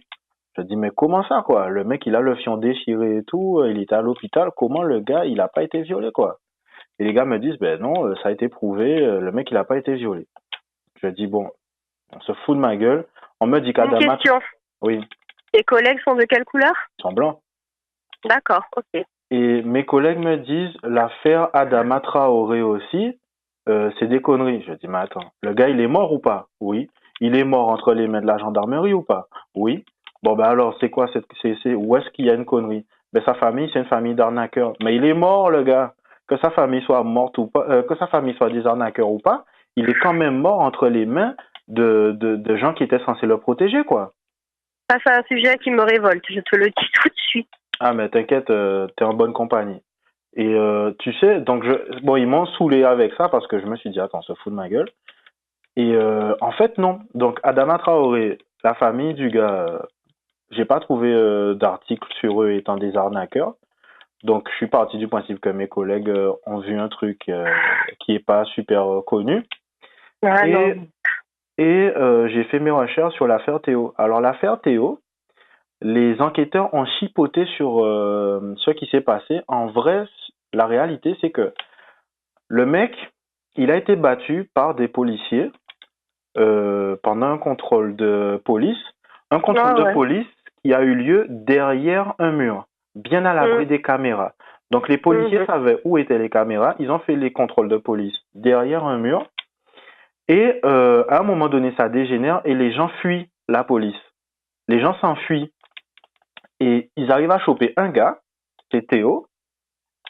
Je dis mais comment ça quoi? Le mec il a le fion déchiré et tout, il était à l'hôpital. Comment le gars il a pas été violé quoi? Et les gars me disent ben non, ça a été prouvé, le mec il a pas été violé. Je dis bon, on se fout de ma gueule. On me dit Une qu'Adama, question. oui, Tes collègues sont de quelle couleur? ils sont blancs. D'accord, ok. Et mes collègues me disent l'affaire Adama Traoré aussi, c'est des conneries. Je dis mais attends, le gars il est mort ou pas? Oui. Il est mort entre les mains de la gendarmerie ou pas? Oui. Bon ben alors c'est quoi où est-ce qu'il y a une connerie? Ben sa famille c'est une famille d'arnaqueurs. Mais il est mort le gars. Que sa famille soit morte ou pas, que sa famille soit des arnaqueurs ou pas, il est quand même mort entre les mains de gens qui étaient censés le protéger quoi. Ça, c'est un sujet qui me révolte, je te le dis tout de suite. Ah mais t'inquiète, t'es en bonne compagnie. Et tu sais, donc bon, ils m'ont saoulé avec ça parce que je me suis dit, attends, on se fout de ma gueule. Et en fait, non. Donc, Adama Traoré, la famille du gars, j'ai pas trouvé d'article sur eux étant des arnaqueurs. Donc, je suis parti du principe que mes collègues ont vu un truc qui est pas super connu. Ah Et, non. j'ai fait mes recherches sur l'affaire Théo. Alors, l'affaire Théo, les enquêteurs ont chipoté sur ce qui s'est passé. En vrai, la réalité, c'est que le mec, il a été battu par des policiers pendant un contrôle de police. Un contrôle de police qui a eu lieu derrière un mur, bien à l'abri des caméras. Donc les policiers savaient où étaient les caméras. Ils ont fait les contrôles de police derrière un mur. Et à un moment donné, ça dégénère et les gens fuient la police. Les gens s'enfuient. Et ils arrivent à choper un gars, c'est Théo.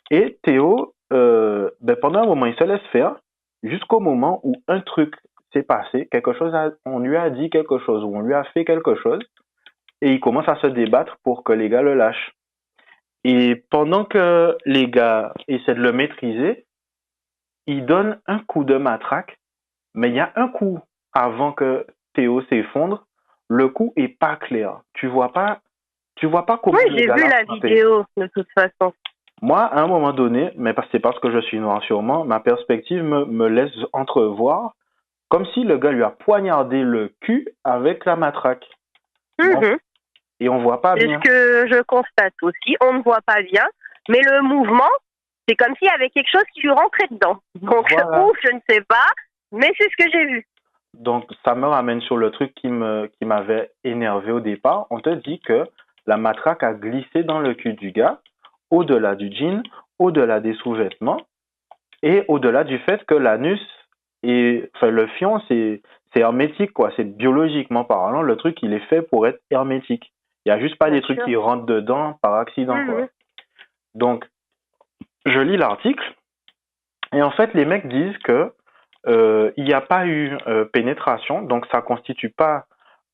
Et Théo, ben pendant un moment, il se laisse faire jusqu'au moment où un truc s'est passé, on lui a dit quelque chose ou on lui a fait quelque chose et il commence à se débattre pour que les gars le lâchent. Et pendant que les gars essaient de le maîtriser, il donne un coup de matraque, mais il y a un coup avant que Théo s'effondre, le coup est pas clair. Tu vois pas comment Oui, le j'ai gars vu l'a la frappé. vidéo de toute façon. Moi, à un moment donné, mais c'est parce que je suis noir sûrement, ma perspective me laisse entrevoir comme si le gars lui a poignardé le cul avec la matraque. Et on voit pas bien. C'est ce que je constate aussi. On ne voit pas bien. Mais le mouvement, c'est comme s'il y avait quelque chose qui lui rentrait dedans. Donc, Voilà. ouf, je ne sais pas, mais c'est ce que j'ai vu. Donc, ça me ramène sur le truc qui m'avait énervé au départ. On te dit que la matraque a glissé dans le cul du gars, au-delà du jean, au-delà des sous-vêtements, et au-delà du fait que l'anus enfin, le fion, c'est hermétique, quoi. C'est biologiquement parlant, le truc, il est fait pour être hermétique. Il n'y a juste pas Bien des trucs sûr. qui rentrent dedans par accident, quoi. Mhm. Donc, je lis l'article, et en fait, les mecs disent que il n'y a pas eu pénétration, donc ça constitue pas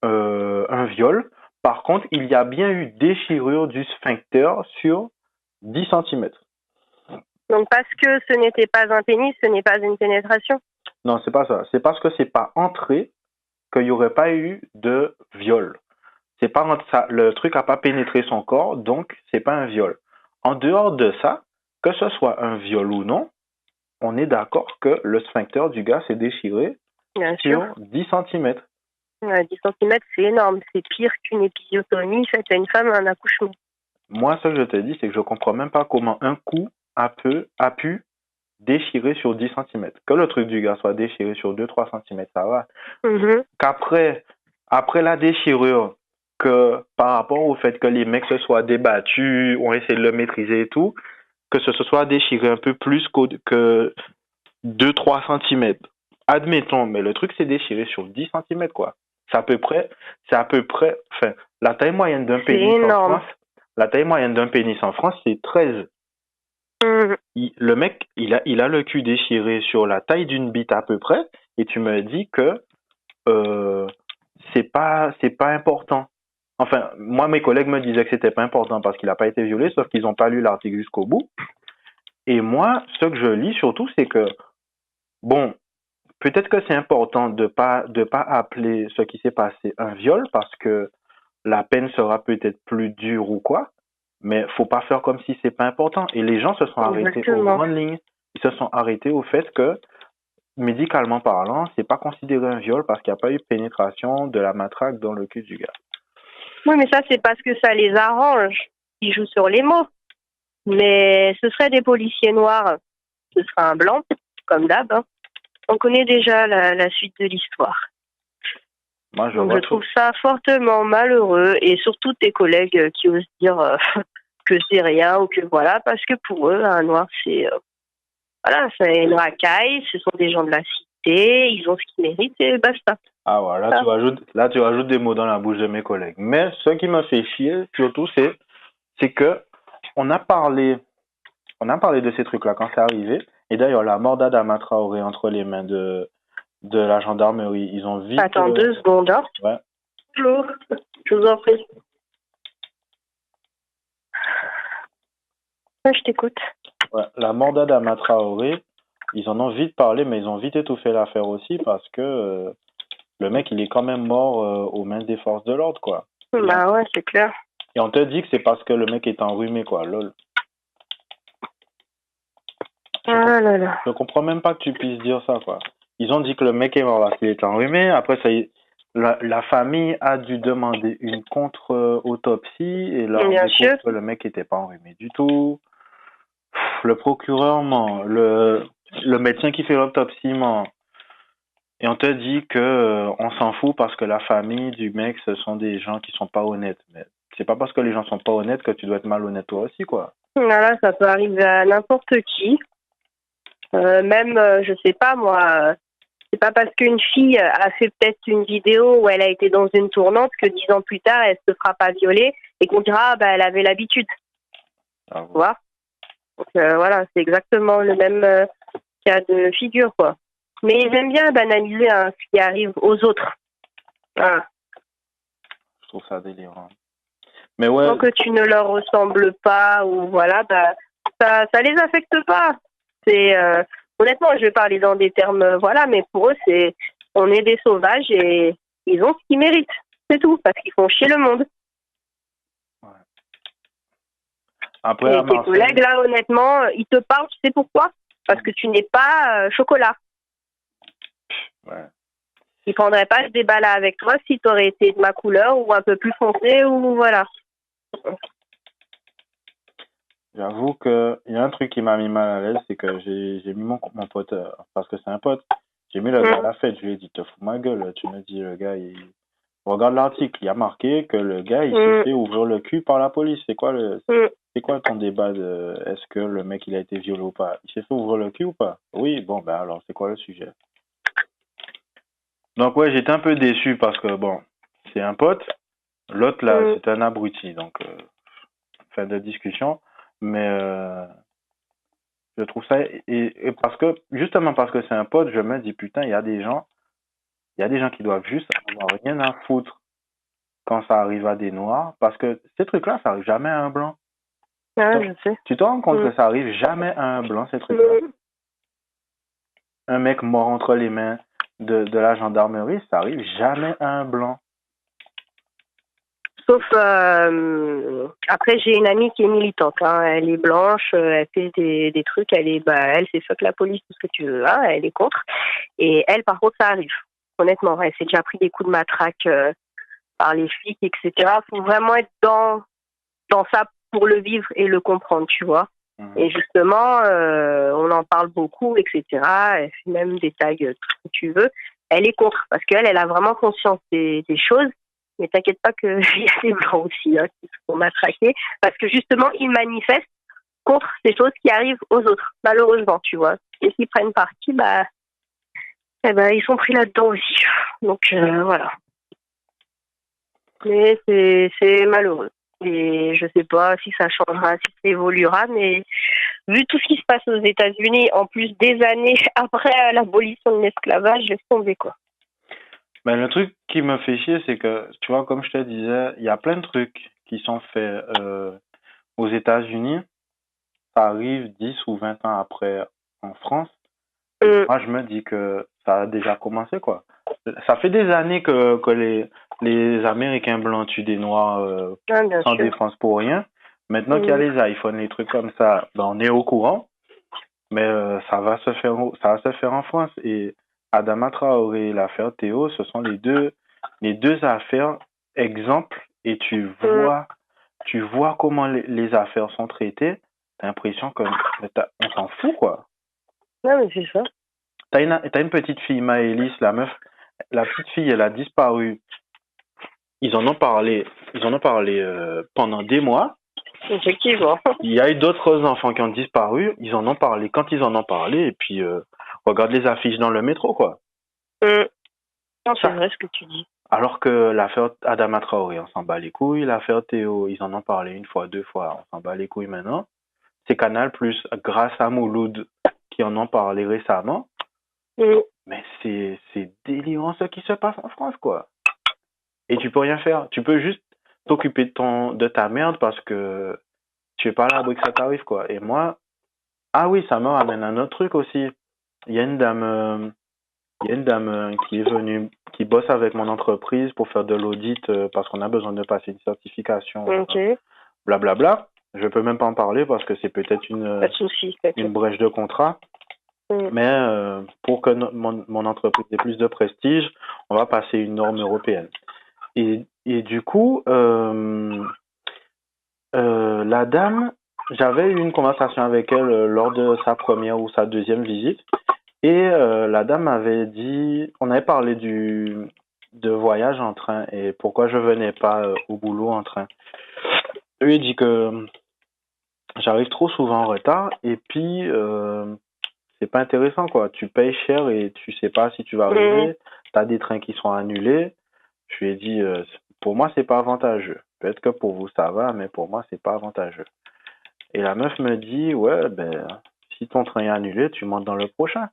un viol. Par contre, il y a bien eu déchirure du sphincter sur 10 centimètres. Donc, parce que ce n'était pas un pénis, ce n'est pas une pénétration. Non, c'est pas ça. C'est parce que c'est pas entré qu'il n'y aurait pas eu de viol. C'est pas ça, le truc a pas pénétré son corps, donc c'est pas un viol. En dehors de ça, que ce soit un viol ou non, on est d'accord que le sphincter du gars s'est déchiré Bien sur sûr. 10 centimètres. 10 cm, c'est énorme. C'est pire qu'une épisiotomie faite à une femme à un accouchement. Moi, ce que je te dis, c'est que je comprends même pas comment un coup a pu déchirer sur 10 centimètres. Que le truc du gars soit déchiré sur 2-3 centimètres, ça va. Mhm. Après la déchirure, que par rapport au fait que les mecs se soient débattus, ont essayé de le maîtriser et tout, que ce se soit déchiré un peu plus que 2-3 centimètres. Admettons, mais le truc s'est déchiré sur 10 centimètres, quoi. C'est à peu près, enfin, la taille moyenne d'un C'est pénis en énorme. France, la taille moyenne d'un pénis en France, c'est 13. Mhm. Le mec, il a le cul déchiré sur la taille d'une bite à peu près, et tu me dis que euh, c'est pas important. Enfin, moi, mes collègues me disaient que c'était pas important parce qu'il n'a pas été violé, sauf qu'ils n'ont pas lu l'article jusqu'au bout. Et moi, ce que je lis surtout, c'est que, bon, peut-être que c'est important de pas appeler ce qui s'est passé un viol parce que la peine sera peut-être plus dure ou quoi, mais faut pas faire comme si c'est pas important. Et les gens se sont arrêtés aux Exactement. grandes lignes. Ils se sont arrêtés au fait que, médicalement parlant, c'est pas considéré un viol parce qu'il n'y a pas eu pénétration de la matraque dans le cul du gars. Oui, mais ça, c'est parce que ça les arrange. Ils jouent sur les mots. Mais ce serait des policiers noirs. Ce sera un blanc, comme d'hab. Hein. On connaît déjà la suite de l'histoire. Moi, je Donc, vois je trouve ça fortement malheureux. Et surtout tes collègues qui osent dire que c'est rien ou que voilà. Parce que pour eux, un noir, voilà, c'est une racaille. Ce sont des gens de la cité. Ils ont ce qu'ils méritent et basta. Ah voilà, là, tu rajoutes des mots dans la bouche de mes collègues. Mais ce qui me fait chier, surtout, c'est que on a parlé de ces trucs-là quand c'est arrivé. Et d'ailleurs, la mort d'Adama Traoré entre les mains de la gendarmerie, ils ont vite. Attends 2 secondes. Hein. Ouais. Bonjour, je vous en prie. Je t'écoute. Ouais. La mort d'Adama Traoré, ils en ont vite parlé, mais ils ont vite étouffé l'affaire aussi parce que le mec, il est quand même mort aux mains des forces de l'ordre, quoi. Bah ouais, c'est clair. Et on te dit que c'est parce que le mec est enrhumé, quoi, lol. Ah là là. Je comprends même pas que tu puisses dire ça, quoi. Ils ont dit que le mec est mort parce qu'il est enrhumé. Après, la famille a dû demander une contre-autopsie et leur Bien découvre sûr. que le mec était pas enrhumé du tout. Le procureur ment. Le médecin qui fait l'autopsie ment. Et on te dit que on s'en fout parce que la famille du mec, ce sont des gens qui sont pas honnêtes. Mais c'est pas parce que les gens sont pas honnêtes que tu dois être malhonnête toi aussi, quoi. Voilà, ça peut arriver à n'importe qui. Même, je sais pas moi, c'est pas parce qu'une fille a fait peut-être une vidéo où elle a été dans une tournante que 10 ans plus tard, elle se fera pas violer et qu'on dira, ah, bah, elle avait l'habitude. Ah, Tu vois? Donc voilà, c'est exactement le même cas de figure, quoi. Mais ils aiment bien banaliser ce qui arrive aux autres. Voilà. je trouve ça délirant. Mais ouais. Tant que tu ne leur ressembles pas ou voilà, bah, ça les affecte pas. C'est honnêtement, je vais parler dans des termes voilà, mais pour eux on est des sauvages et ils ont ce qu'ils méritent. C'est tout, parce qu'ils font chier le monde. Ouais. Après, et tes collègues là, honnêtement, ils te parlent, tu sais pourquoi? Parce que tu n'es pas chocolat. Ouais. Ils prendraient pas ce débat là avec toi si tu aurais été de ma couleur ou un peu plus foncé ou voilà. J'avoue que il y a un truc qui m'a mis mal à l'aise, c'est que j'ai mis mon pote, parce que c'est un pote, j'ai mis le gars à la fête, je lui ai dit, te fous ma gueule, tu me dis, le gars, il... Regarde l'article, il y a marqué que le gars, il s'est fait ouvrir le cul par la police. C'est quoi ton débat de, est-ce que le mec, il a été violé ou pas? Il s'est fait ouvrir le cul ou pas? Oui, bon, ben alors, c'est quoi le sujet? Donc ouais, j'étais un peu déçu parce que, bon, c'est un pote, l'autre là, c'est un abruti, donc, fin de discussion, mais je trouve ça, et parce que, justement parce que c'est un pote, je me dis, putain, il y a des gens qui doivent juste avoir rien à foutre quand ça arrive à des noirs, parce que ces trucs-là, ça arrive jamais à un blanc. Ah, je sais. Tu te rends compte que ça arrive jamais à un blanc, ces trucs-là? Un mec mort entre les mains de la gendarmerie, ça arrive jamais à un blanc. Sauf, après, j'ai une amie qui est militante, hein. Elle est blanche, elle fait des trucs, elle, c'est fuck la police, tout ce que tu veux, hein. Elle est contre. Et elle, par contre, ça arrive. Honnêtement, elle s'est déjà pris des coups de matraque par les flics, etc. Faut vraiment être dans ça pour le vivre et le comprendre, tu vois. Et justement, on en parle beaucoup, etc. Elle fait même des tags, tout ce que tu veux. Elle est contre, parce qu'elle, elle a vraiment conscience des choses. Mais t'inquiète pas qu'il y a des blancs aussi, hein, qui se font matraquer, parce que justement, ils manifestent contre ces choses qui arrivent aux autres, malheureusement, tu vois. Et s'ils prennent parti, ils sont pris là-dedans aussi. Donc, voilà. Mais c'est malheureux. Et je sais pas si ça changera, si ça évoluera, mais vu tout ce qui se passe aux États-Unis, en plus des années après l'abolition de l'esclavage, laisse tomber, quoi. Ben, le truc qui me fait chier, c'est que, tu vois, comme je te disais, il y a plein de trucs qui sont faits aux États-Unis. Ça arrive 10 ou 20 ans après en France. Moi, je me dis que ça a déjà commencé, quoi. Ça fait des années que les Américains blancs tuent des Noirs sans défense pour rien. Maintenant qu'il y a les iPhones, les trucs comme ça, ben, on est au courant. Mais ça va se faire en France. Et Adama Traoré et l'affaire Théo, ce sont les deux affaires exemples. Et tu vois comment les affaires sont traitées. T'as l'impression que on s'en fout, quoi. Non, mais c'est ça. T'as une petite fille, Maëlys, la petite fille, elle a disparu. Ils en ont parlé pendant des mois. Effectivement. Il y a eu d'autres enfants qui ont disparu. Ils en ont parlé quand ils en ont parlé. Et puis, regarde les affiches dans le métro, quoi. Non, c'est vrai ce que tu dis. Alors que l'affaire Adama Traoré, on s'en bat les couilles. L'affaire Théo, ils en ont parlé une fois, deux fois. On s'en bat les couilles maintenant. C'est Canal+, grâce à Mouloud, qui en ont parlé récemment. Mais c'est délirant ce qui se passe en France, quoi. Et tu peux rien faire. Tu peux juste t'occuper de ta merde parce que tu es pas là que ça t'arrive, quoi. Et moi, ah oui, ça me ramène à un autre truc aussi. Il y a une dame qui est venue, qui bosse avec mon entreprise pour faire de l'audit parce qu'on a besoin de passer une certification, blablabla. Je peux même pas en parler parce que c'est peut-être une brèche de contrat. Mais pour que mon entreprise ait plus de prestige, on va passer une norme européenne. Et du coup, la dame, j'avais eu une conversation avec elle lors de sa première ou sa deuxième visite. Et la dame m'avait dit, on avait parlé de voyage en train et pourquoi je venais pas au boulot en train. Je lui ai dit que j'arrive trop souvent en retard et puis c'est pas intéressant, quoi. Tu payes cher et tu sais pas si tu vas arriver. T'as des trains qui sont annulés. Je lui ai dit, pour moi, c'est pas avantageux. Peut-être que pour vous, ça va, mais pour moi, c'est pas avantageux. Et la meuf me dit, ouais, ben, si ton train est annulé, tu montes dans le prochain.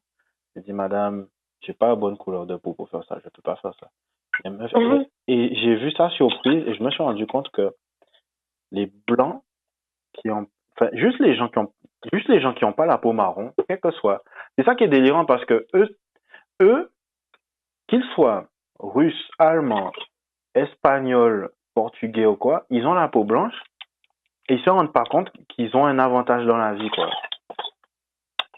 J'ai dit, madame, j'ai pas la bonne couleur de peau pour faire ça. Je peux pas faire ça. Et j'ai vu ça surprise et je me suis rendu compte que les blancs enfin, juste les gens qui ont pas la peau marron, quel que soit. C'est ça qui est délirant parce que eux, qu'ils soient russes, allemands, espagnols, portugais ou quoi, ils ont la peau blanche et ils se rendent pas compte qu'ils ont un avantage dans la vie, quoi.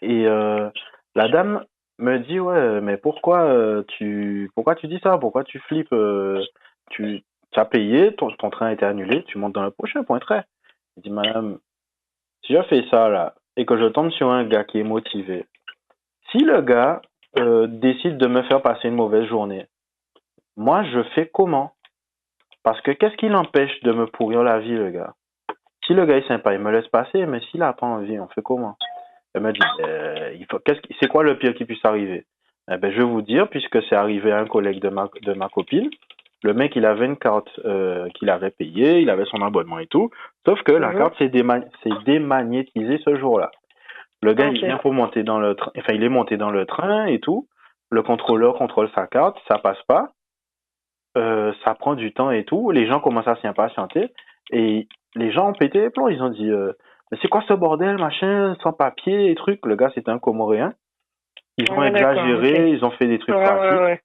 Et la dame me dit, ouais, mais pourquoi tu dis ça? Pourquoi tu flippes? Tu as payé, ton train a été annulé, tu montes dans le prochain, point très. Je dis, madame, Si je fais ça là et que je tombe sur un gars qui est motivé, si le gars décide de me faire passer une mauvaise journée, moi je fais comment? Parce que qu'est-ce qui l'empêche de me pourrir la vie, le gars? Si le gars est sympa, il me laisse passer, mais s'il a pas envie, on fait comment? Elle m'a dit, c'est quoi le pire qui puisse arriver? Eh ben, je vais vous dire, puisque c'est arrivé à un collègue de ma copine, le mec, il avait une carte qu'il avait payée, il avait son abonnement et tout, sauf que la carte s'est démagnétisée ce jour-là. Le gars, il vient pour monter dans le train, enfin, il est monté dans le train et tout, le contrôleur contrôle sa carte, ça passe pas, ça prend du temps et tout, les gens commencent à s'impatienter, et les gens ont pété les plombs, ils ont dit, mais c'est quoi ce bordel, machin, sans papier et trucs. Le gars, c'était un Comoréen. Ils ont exagéré, ils ont fait des trucs racistes.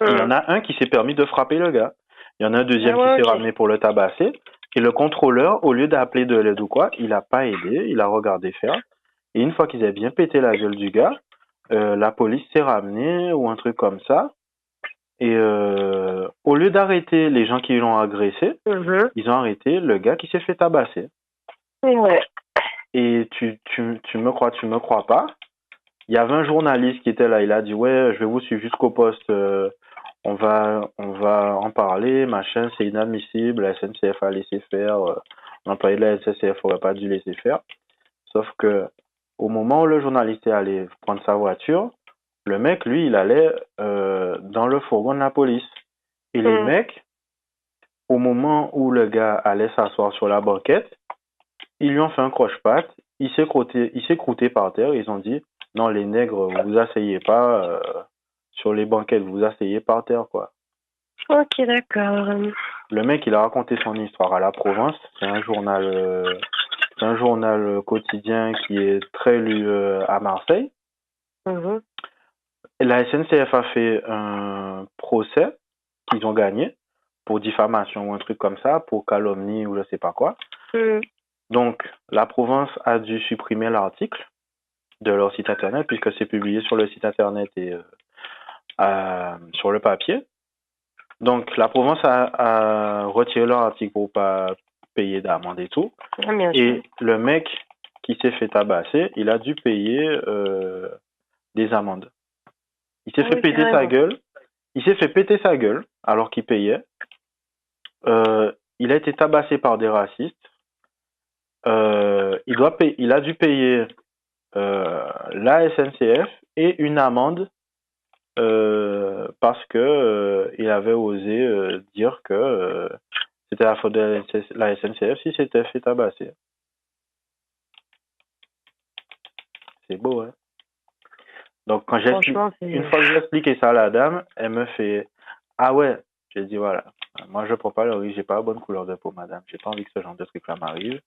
Il y en a un qui s'est permis de frapper le gars. Il y en a un deuxième qui s'est ramené pour le tabasser. Et le contrôleur, au lieu d'appeler de l'aide ou quoi, il a pas aidé, il a regardé faire. Et une fois qu'ils avaient bien pété la gueule du gars, la police s'est ramenée ou un truc comme ça. Et au lieu d'arrêter les gens qui l'ont agressé, ils ont arrêté le gars qui s'est fait tabasser. Ouais. Et tu me crois pas. Il y avait un journaliste qui était là, il a dit ouais, je vais vous suivre jusqu'au poste, on va en parler, machin, c'est inadmissible, la SNCF a laissé faire, l'employé de la SNCF aurait pas dû laisser faire. Sauf que au moment où le journaliste est allé prendre sa voiture, le mec, lui, il allait dans le fourgon de la police. Et les mecs, au moment où le gars allait s'asseoir sur la banquette, ils lui ont fait un croche-patte, il s'est croûté par terre, ils ont dit non, les nègres, vous vous asseyez pas sur les banquettes, vous vous asseyez par terre, quoi. Ok, d'accord. Le mec, il a raconté son histoire à La Provence. C'est un journal quotidien qui est très lu à Marseille. Et la SNCF a fait un procès qu'ils ont gagné pour diffamation ou un truc comme ça, pour calomnie ou je sais pas quoi. Donc, La Provence a dû supprimer l'article de leur site internet puisque c'est publié sur le site internet et sur le papier. Donc, La Provence a retiré leur article pour pas payer d'amende et tout. Et le mec qui s'est fait tabasser, il a dû payer des amendes. Il s'est fait péter sa gueule. Il s'est fait péter sa gueule alors qu'il payait. Il a été tabassé par des racistes. Il a dû payer la SNCF et une amende parce que il avait osé dire que c'était la faute de la SNCF si s'était fait tabasser. C'est beau, hein? Donc quand une fois que j'ai expliqué ça à la dame, elle me fait ah ouais. J'ai dit voilà, moi je prends pas le risque, j'ai pas la bonne couleur de peau, madame. J'ai pas envie que ce genre de truc là m'arrive.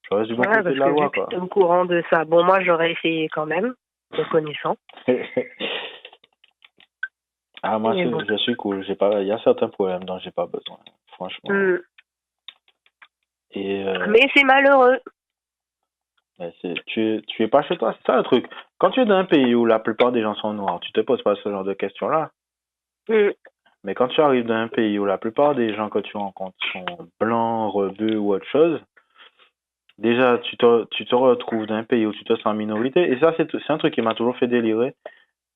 Je reste du bon côté de la loi, quoi. Au courant de ça. Bon, moi, j'aurais essayé quand même, te connaissant. Ah, moi, je suis cool. Il y a certains problèmes dont j'ai pas besoin, franchement. Mais c'est malheureux. Tu es pas chez toi, c'est ça le truc. Quand tu es dans un pays où la plupart des gens sont noirs, tu te poses pas ce genre de questions-là. Mais quand tu arrives dans un pays où la plupart des gens que tu rencontres sont blancs, rebeux ou autre chose, déjà, tu te retrouves dans un pays où tu te sens en minorité. Et ça, c'est un truc qui m'a toujours fait délirer.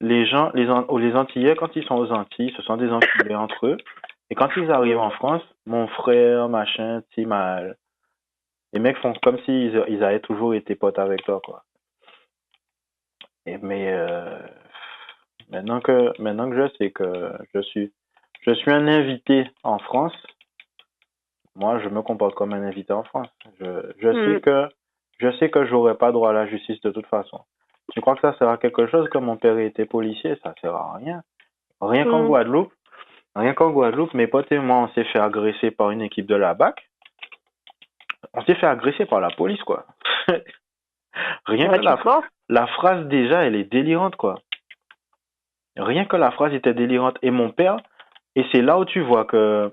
Les gens, les Antillais, quand ils sont aux Antilles, ce sont des enculés entre eux. Et quand ils arrivent en France, mon frère, machin, petit mal. Les mecs font comme s'ils avaient toujours été potes avec toi, quoi. Mais maintenant que je sais que je suis un invité en France, moi, je me comporte comme un invité en France. Je sais que j'aurai pas droit à la justice de toute façon. Tu crois que ça sert à quelque chose que mon père était policier? Ça sert à rien. Rien qu'en Guadeloupe, mes potes et moi, on s'est fait agresser par une équipe de la BAC. On s'est fait agresser par la police, quoi. Rien que la phrase déjà, elle est délirante, quoi. Rien que la phrase était délirante. Et mon père, et c'est là où tu vois que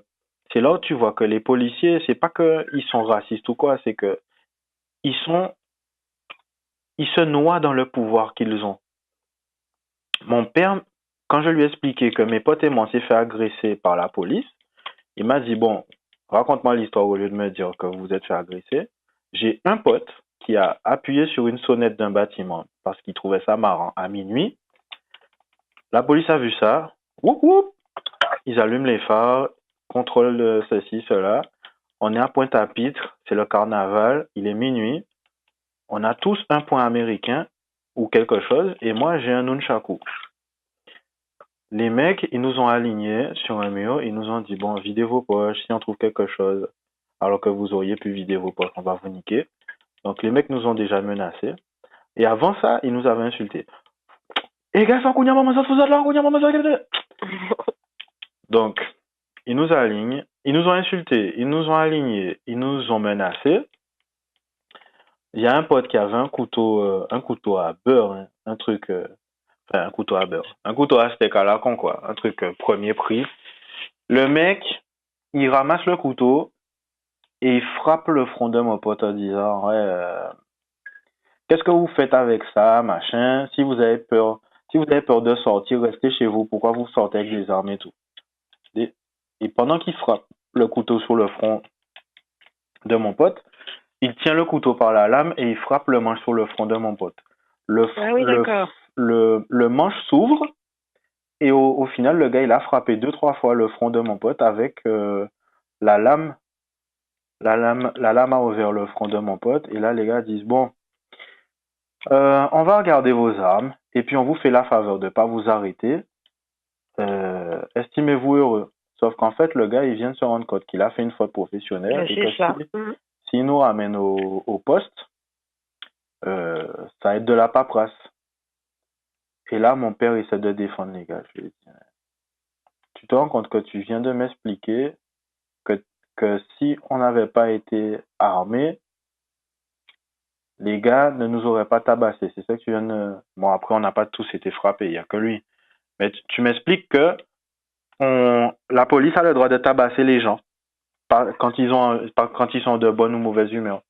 les policiers, c'est pas qu'ils sont racistes ou quoi, c'est que ils se noient dans le pouvoir qu'ils ont. Mon père, quand je lui ai expliqué que mes potes et moi on s'est fait agresser par la police, il m'a dit bon, raconte-moi l'histoire au lieu de me dire que vous êtes fait agresser. J'ai un pote qui a appuyé sur une sonnette d'un bâtiment parce qu'il trouvait ça marrant à minuit. La police a vu ça. Whoop, whoop. Ils allument les phares, contrôlent ceci, cela. On est à Pointe-à-Pitre, c'est le carnaval, il est minuit. On a tous un point américain ou quelque chose et moi j'ai un nunchaku. Les mecs, ils nous ont alignés sur un mur, ils nous ont dit bon, videz vos poches si on trouve quelque chose alors que vous auriez pu vider vos poches, on va vous niquer. Donc les mecs nous ont déjà menacés. Et avant ça, ils nous avaient insultés. Eh gars, ça kounya maman ça vous là, kounya maman ça. Donc, ils nous alignent, ils nous ont insultés, ils nous ont alignés, ils nous ont menacés. Il y a un pote qui avait un couteau à beurre, hein, un truc, enfin un couteau à beurre, un couteau à steak à la con quoi, un truc premier prix. Le mec, il ramasse le couteau et il frappe le front de mon pote en disant ouais, qu'est-ce que vous faites avec ça, machin? Si vous avez peur de sortir, restez chez vous. Pourquoi vous sortez avec des armes et tout? Et pendant qu'il frappe le couteau sur le front de mon pote, il tient le couteau par la lame et il frappe le manche sur le front de mon pote. Ah oui, d'accord. Le manche s'ouvre et au final, le gars, il a frappé 2-3 fois le front de mon pote avec la lame. La lame a ouvert le front de mon pote et là, les gars disent bon, on va regarder vos armes et puis on vous fait la faveur de ne pas vous arrêter. Estimez-vous heureux. Sauf qu'en fait, le gars, il vient de se rendre compte qu'il a fait une faute professionnelle et que s'il nous ramène au poste, ça va être de la paperasse. Et là, mon père essaie de défendre les gars. Je lui ai dit, tu te rends compte que tu viens de m'expliquer que si on n'avait pas été armés, les gars ne nous auraient pas tabassés. C'est ça que tu viens de... Bon, après, on n'a pas tous été frappés, il n'y a que lui. Mais tu m'expliques que la police a le droit de tabasser les gens quand ils sont de bonne ou mauvaise humeur.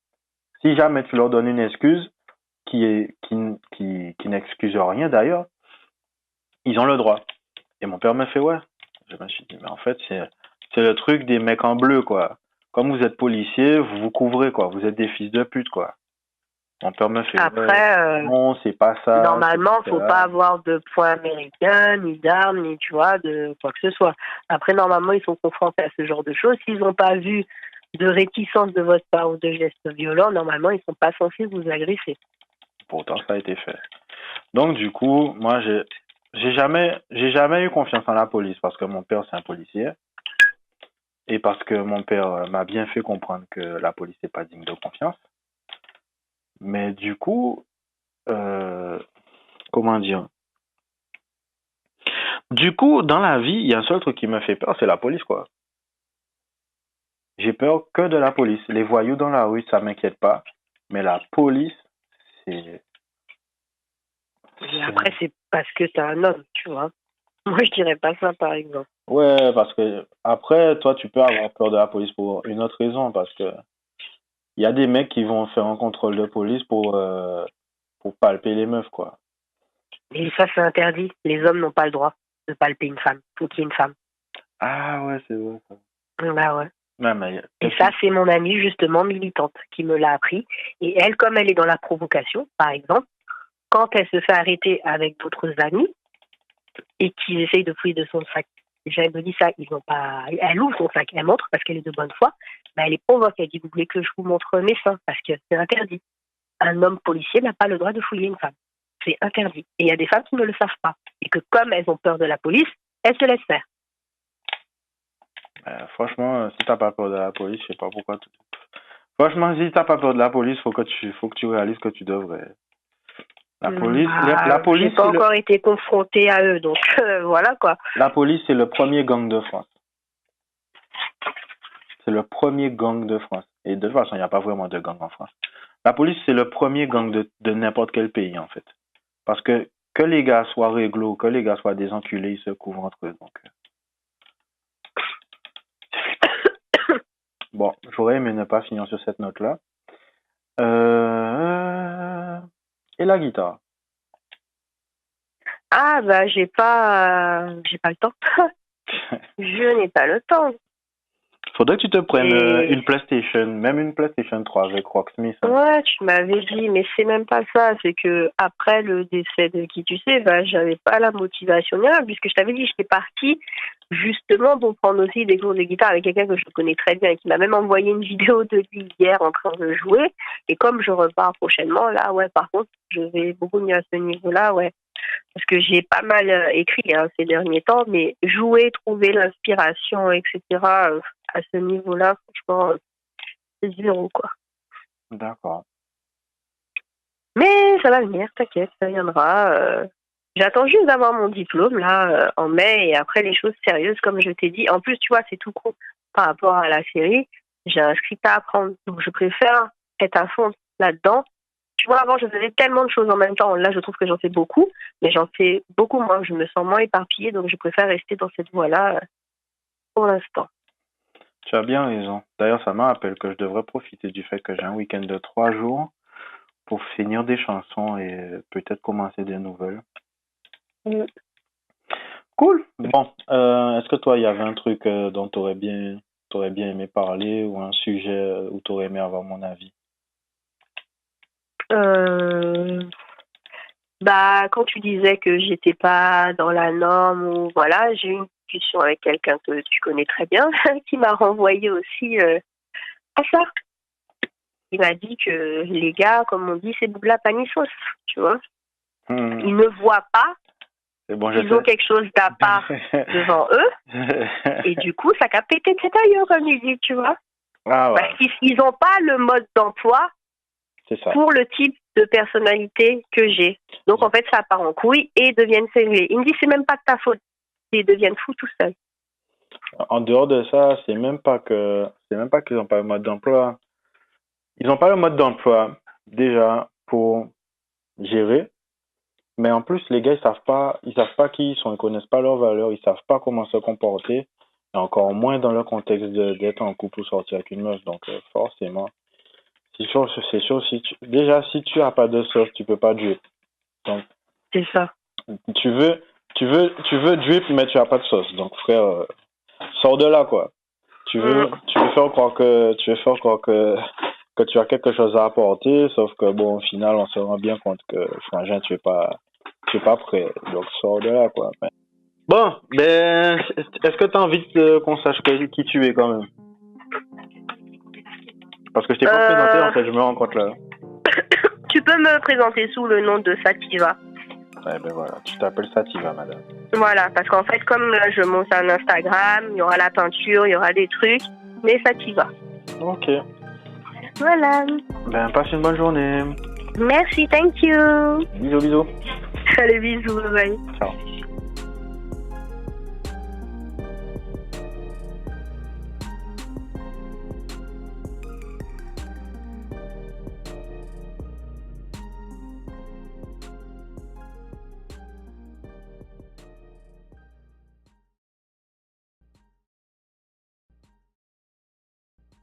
Si jamais tu leur donnes une excuse qui n'excuse rien d'ailleurs, ils ont le droit. Et mon père m'a fait ouais. Je me suis dit mais en fait c'est le truc des mecs en bleu quoi. Comme vous êtes policier, vous vous couvrez quoi. Vous êtes des fils de pute quoi. Mon père me fait après, non c'est pas ça. normalement, faut pas avoir de points américains, ni d'armes, ni tu vois, de quoi que ce soit. Après, normalement, ils sont confrontés à ce genre de choses. S'ils n'ont pas vu de réticence de votre part ou de gestes violents, normalement, ils sont pas censés vous agresser. Pourtant, ça a été fait. Donc, du coup, moi, j'ai jamais eu confiance en la police parce que mon père, c'est un policier. Et parce que mon père m'a bien fait comprendre que la police n'est pas digne de confiance. Mais du coup, comment dire? Du coup, dans la vie, il y a un seul truc qui me fait peur, c'est la police, quoi. J'ai peur que de la police. Les voyous dans la rue, ça m'inquiète pas. Mais la police, c'est... Et après, c'est parce que t'es un homme, tu vois. Moi, je dirais pas ça, par exemple. Ouais, parce que après, toi, tu peux avoir peur de la police pour une autre raison, parce que il y a des mecs qui vont faire un contrôle de police pour palper les meufs, quoi. Et ça, c'est interdit. Les hommes n'ont pas le droit de palper une femme. Faut qu'il y ait une femme. Ah ouais, c'est vrai, ça. Bah ouais. Ouais, mais et ça, c'est mon amie, justement, militante, qui me l'a appris. Et elle, comme elle est dans la provocation, par exemple, quand elle se fait arrêter avec d'autres amis et qu'ils essayent de fouiller de son sac, déjà elle me dit ça, ils n'ont pas. Elle ouvre son sac, elle montre parce qu'elle est de bonne foi, mais elle les provoque, elle dit vous voulez que je vous montre mes seins parce que c'est interdit. Un homme policier n'a pas le droit de fouiller une femme, c'est interdit. Et il y a des femmes qui ne le savent pas et que comme elles ont peur de la police, elles se laissent faire. Franchement, si t'as pas peur de la police, je sais pas pourquoi. Franchement, si t'as pas peur de la police, faut que tu réalises que tu devrais. La police. J'ai pas encore été confrontée à eux, donc voilà quoi. La police, c'est le premier gang de France. C'est le premier gang de France. Et de toute façon, il n'y a pas vraiment de gang en France. La police, c'est le premier gang de n'importe quel pays, en fait. Parce que les gars soient réglo, que les gars soient des enculés, ils se couvrent entre eux. Donc. Bon, j'aurais aimé ne pas finir sur cette note-là. Et la guitare? Ah, bah, j'ai pas le temps. Je n'ai pas le temps. Faudrait que tu te prennes Et- une PlayStation, même une PlayStation 3 avec Rocksmith. Hein. Ouais, tu m'avais dit, mais c'est même pas ça. C'est que après le décès de qui tu sais, bah, j'avais pas la motivation ni rien, puisque je t'avais dit, j'étais partie justement pour prendre aussi des cours de guitare avec quelqu'un que je connais très bien et qui m'a même envoyé une vidéo de lui hier en train de jouer. Et comme je repars prochainement, là, ouais, par contre, je vais beaucoup mieux à ce niveau-là, ouais. Parce que j'ai pas mal écrit hein, ces derniers temps, mais jouer, trouver l'inspiration, etc., à ce niveau-là, franchement, c'est zéro, quoi. D'accord. Mais ça va venir, t'inquiète, ça viendra. J'attends juste d'avoir mon diplôme, là, en mai, et après les choses sérieuses, comme je t'ai dit. En plus, tu vois, c'est tout con par rapport à la série. J'ai un script à apprendre, donc je préfère être à fond là-dedans. Tu vois, avant, je faisais tellement de choses en même temps. Là, je trouve que j'en fais beaucoup, mais j'en fais beaucoup moins. Je me sens moins éparpillée, donc je préfère rester dans cette voie-là pour l'instant. Tu as bien raison. D'ailleurs, ça me rappelle que je devrais profiter du fait que j'ai un week-end de 3 jours pour finir des chansons et peut-être commencer des nouvelles. Mm. Cool. Bon, est-ce que toi, il y avait un truc dont t'aurais bien aimé parler ou un sujet où t'aurais aimé avoir mon avis? Bah, quand tu disais que j'étais pas dans la norme ou voilà, j'ai eu une discussion avec quelqu'un que tu connais très bien qui m'a renvoyé aussi à ça. Il m'a dit que les gars, comme on dit, c'est bougla panissos, tu vois. Ils ne voient pas, C'est bon, ils ont quelque chose d'à part devant eux et du coup, ça qu'a pété de cet ailleurs, comme il dit, tu vois. Ah ouais, Parce qu'ils n'ont pas le mode d'emploi c'est ça. pour le type de personnalité que j'ai. Donc en fait, ça part en couille et ils deviennent cinglés. Il me dit, c'est même pas de ta faute. Ils deviennent fous tout seuls. En dehors de ça, c'est même pas qu'ils n'ont pas le mode d'emploi. Ils n'ont pas le mode d'emploi déjà pour gérer, mais en plus les gars ils savent pas qui ils sont, ils connaissent pas leurs valeurs, ils savent pas comment se comporter, et encore moins dans le contexte d'être en couple ou sortir avec une meuf. Donc forcément, c'est sûr si tu as pas de sauce, tu peux pas drip. Donc C'est ça. tu veux drip mais tu as pas de sauce. Donc frère, sors de là quoi. Tu veux faire croire que tu as quelque chose à apporter, sauf que bon, au final, on se rend bien compte que, frangin, tu es pas prêt. Donc, sors de là, quoi. Bon, ben, est-ce que tu as envie qu'on sache qui tu es quand même? Parce que je t'ai pas présenté, en fait, je me rends compte là. Tu peux me présenter sous le nom de Sativa. Ouais, ben voilà, tu t'appelles Sativa, madame. Voilà, parce qu'en fait, comme là, je monte un Instagram, il y aura la peinture, il y aura des trucs, mais Sativa. Ok. Voilà. Ben, passe une bonne journée. Merci, thank you. Bisous, bisous. Allez, bisous, bye. Ciao.